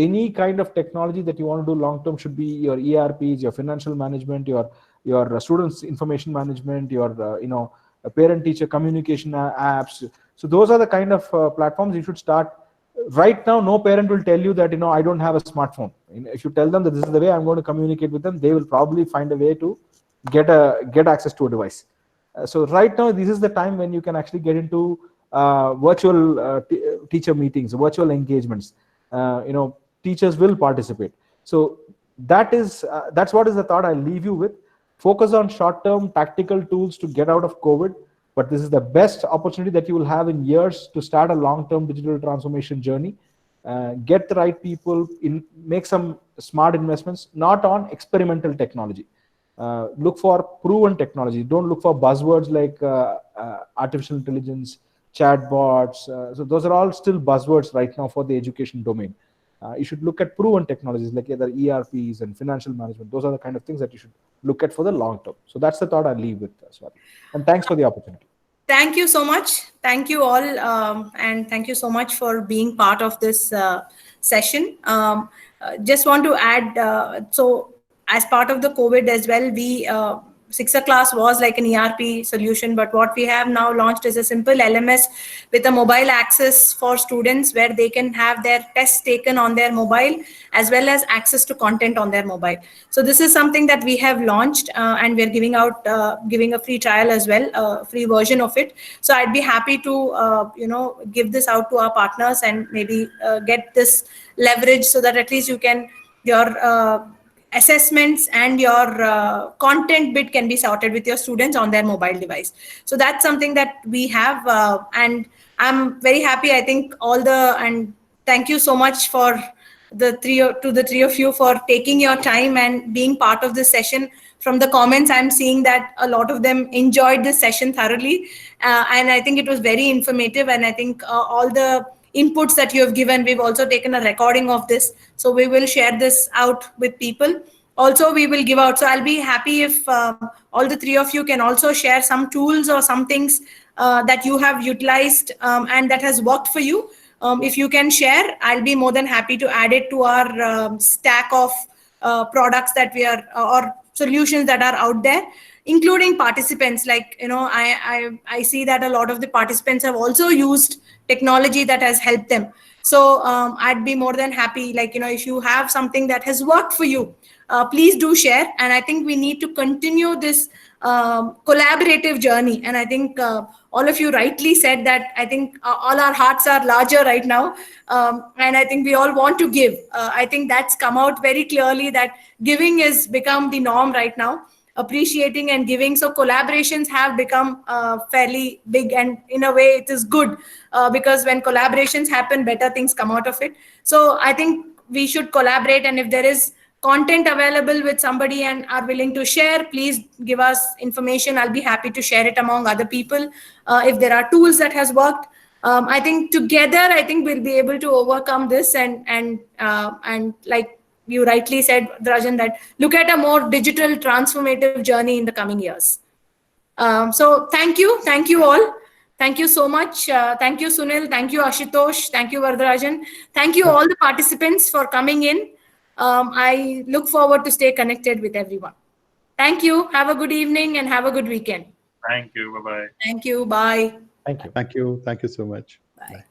any kind of technology that you want to do long term. Should be your ERPs, your financial management, your students information management, your parent teacher communication apps. So those are the kind of platforms you should start. Right now, no parent will tell you that I don't have a smartphone. If you tell them that this is the way I'm going to communicate with them, they will probably find a way to get access to a device. So right now, this is the time when you can actually get into virtual teacher meetings, virtual engagements. Teachers will participate. So that's what is the thought I'll leave you with. Focus on short-term tactical tools to get out of COVID, but this is the best opportunity that you will have in years to start a long-term digital transformation journey. Get the right people make some smart investments, not on experimental technology. Look for proven technology. Don't look for buzzwords like artificial intelligence, chatbots. So those are all still buzzwords right now for the education domain. You should look at proven technologies like either ERPs and financial management. Those are the kind of things that you should look at for the long term. So that's the thought I'll leave with, Swati. And thanks for the opportunity. Thank you so much. Thank you all. And thank you so much for being part of this session. Just want to add, so as part of the COVID as well, Sixerclass was like an ERP solution, but what we have now launched is a simple LMS with a mobile access for students where they can have their tests taken on their mobile as well as access to content on their mobile. So this is something that we have launched and we're giving a free trial as well, a free version of it. So I'd be happy to, give this out to our partners and maybe get this leverage so that at least your assessments and your content bit can be sorted with your students on their mobile device. So that's something that we have, and I'm very happy. I think and thank you so much for the three of you for taking your time and being part of this session. From the comments, I'm seeing that a lot of them enjoyed this session thoroughly, and I think it was very informative. And I think all the inputs that you have given, we've also taken a recording of this, so we will share this out with people. Also, we will give out, so I'll be happy if all the three of you can also share some tools or some things that you have utilized and that has worked for you. If you can share, I'll be more than happy to add it to our stack of products that we are or solutions that are out there, including participants. Like, I see that a lot of the participants have also used technology that has helped them. So I'd be more than happy, if you have something that has worked for you, please do share. And I think we need to continue this collaborative journey. And I think all of you rightly said that I think all our hearts are larger right now. And I think we all want to give. I think that's come out very clearly that giving has become the norm right now. Appreciating and giving. So collaborations have become fairly big, and in a way it is good because when collaborations happen, better things come out of it. So I think we should collaborate, and if there is content available with somebody and are willing to share, please give us information. I'll be happy to share it among other people. If there are tools that has worked, I think together, we'll be able to overcome this and like you rightly said, Rajan, that look at a more digital transformative journey in the coming years. So thank you all. Thank you so much. Thank you, Sunil. Thank you, Ashutosh. Thank you, Varadarajan. Thank you all the participants for coming in. I look forward to stay connected with everyone. Thank you. Have a good evening and have a good weekend. Thank you. Bye-bye. Thank you. Bye. Thank you. Thank you. Thank you so much. Bye. Bye.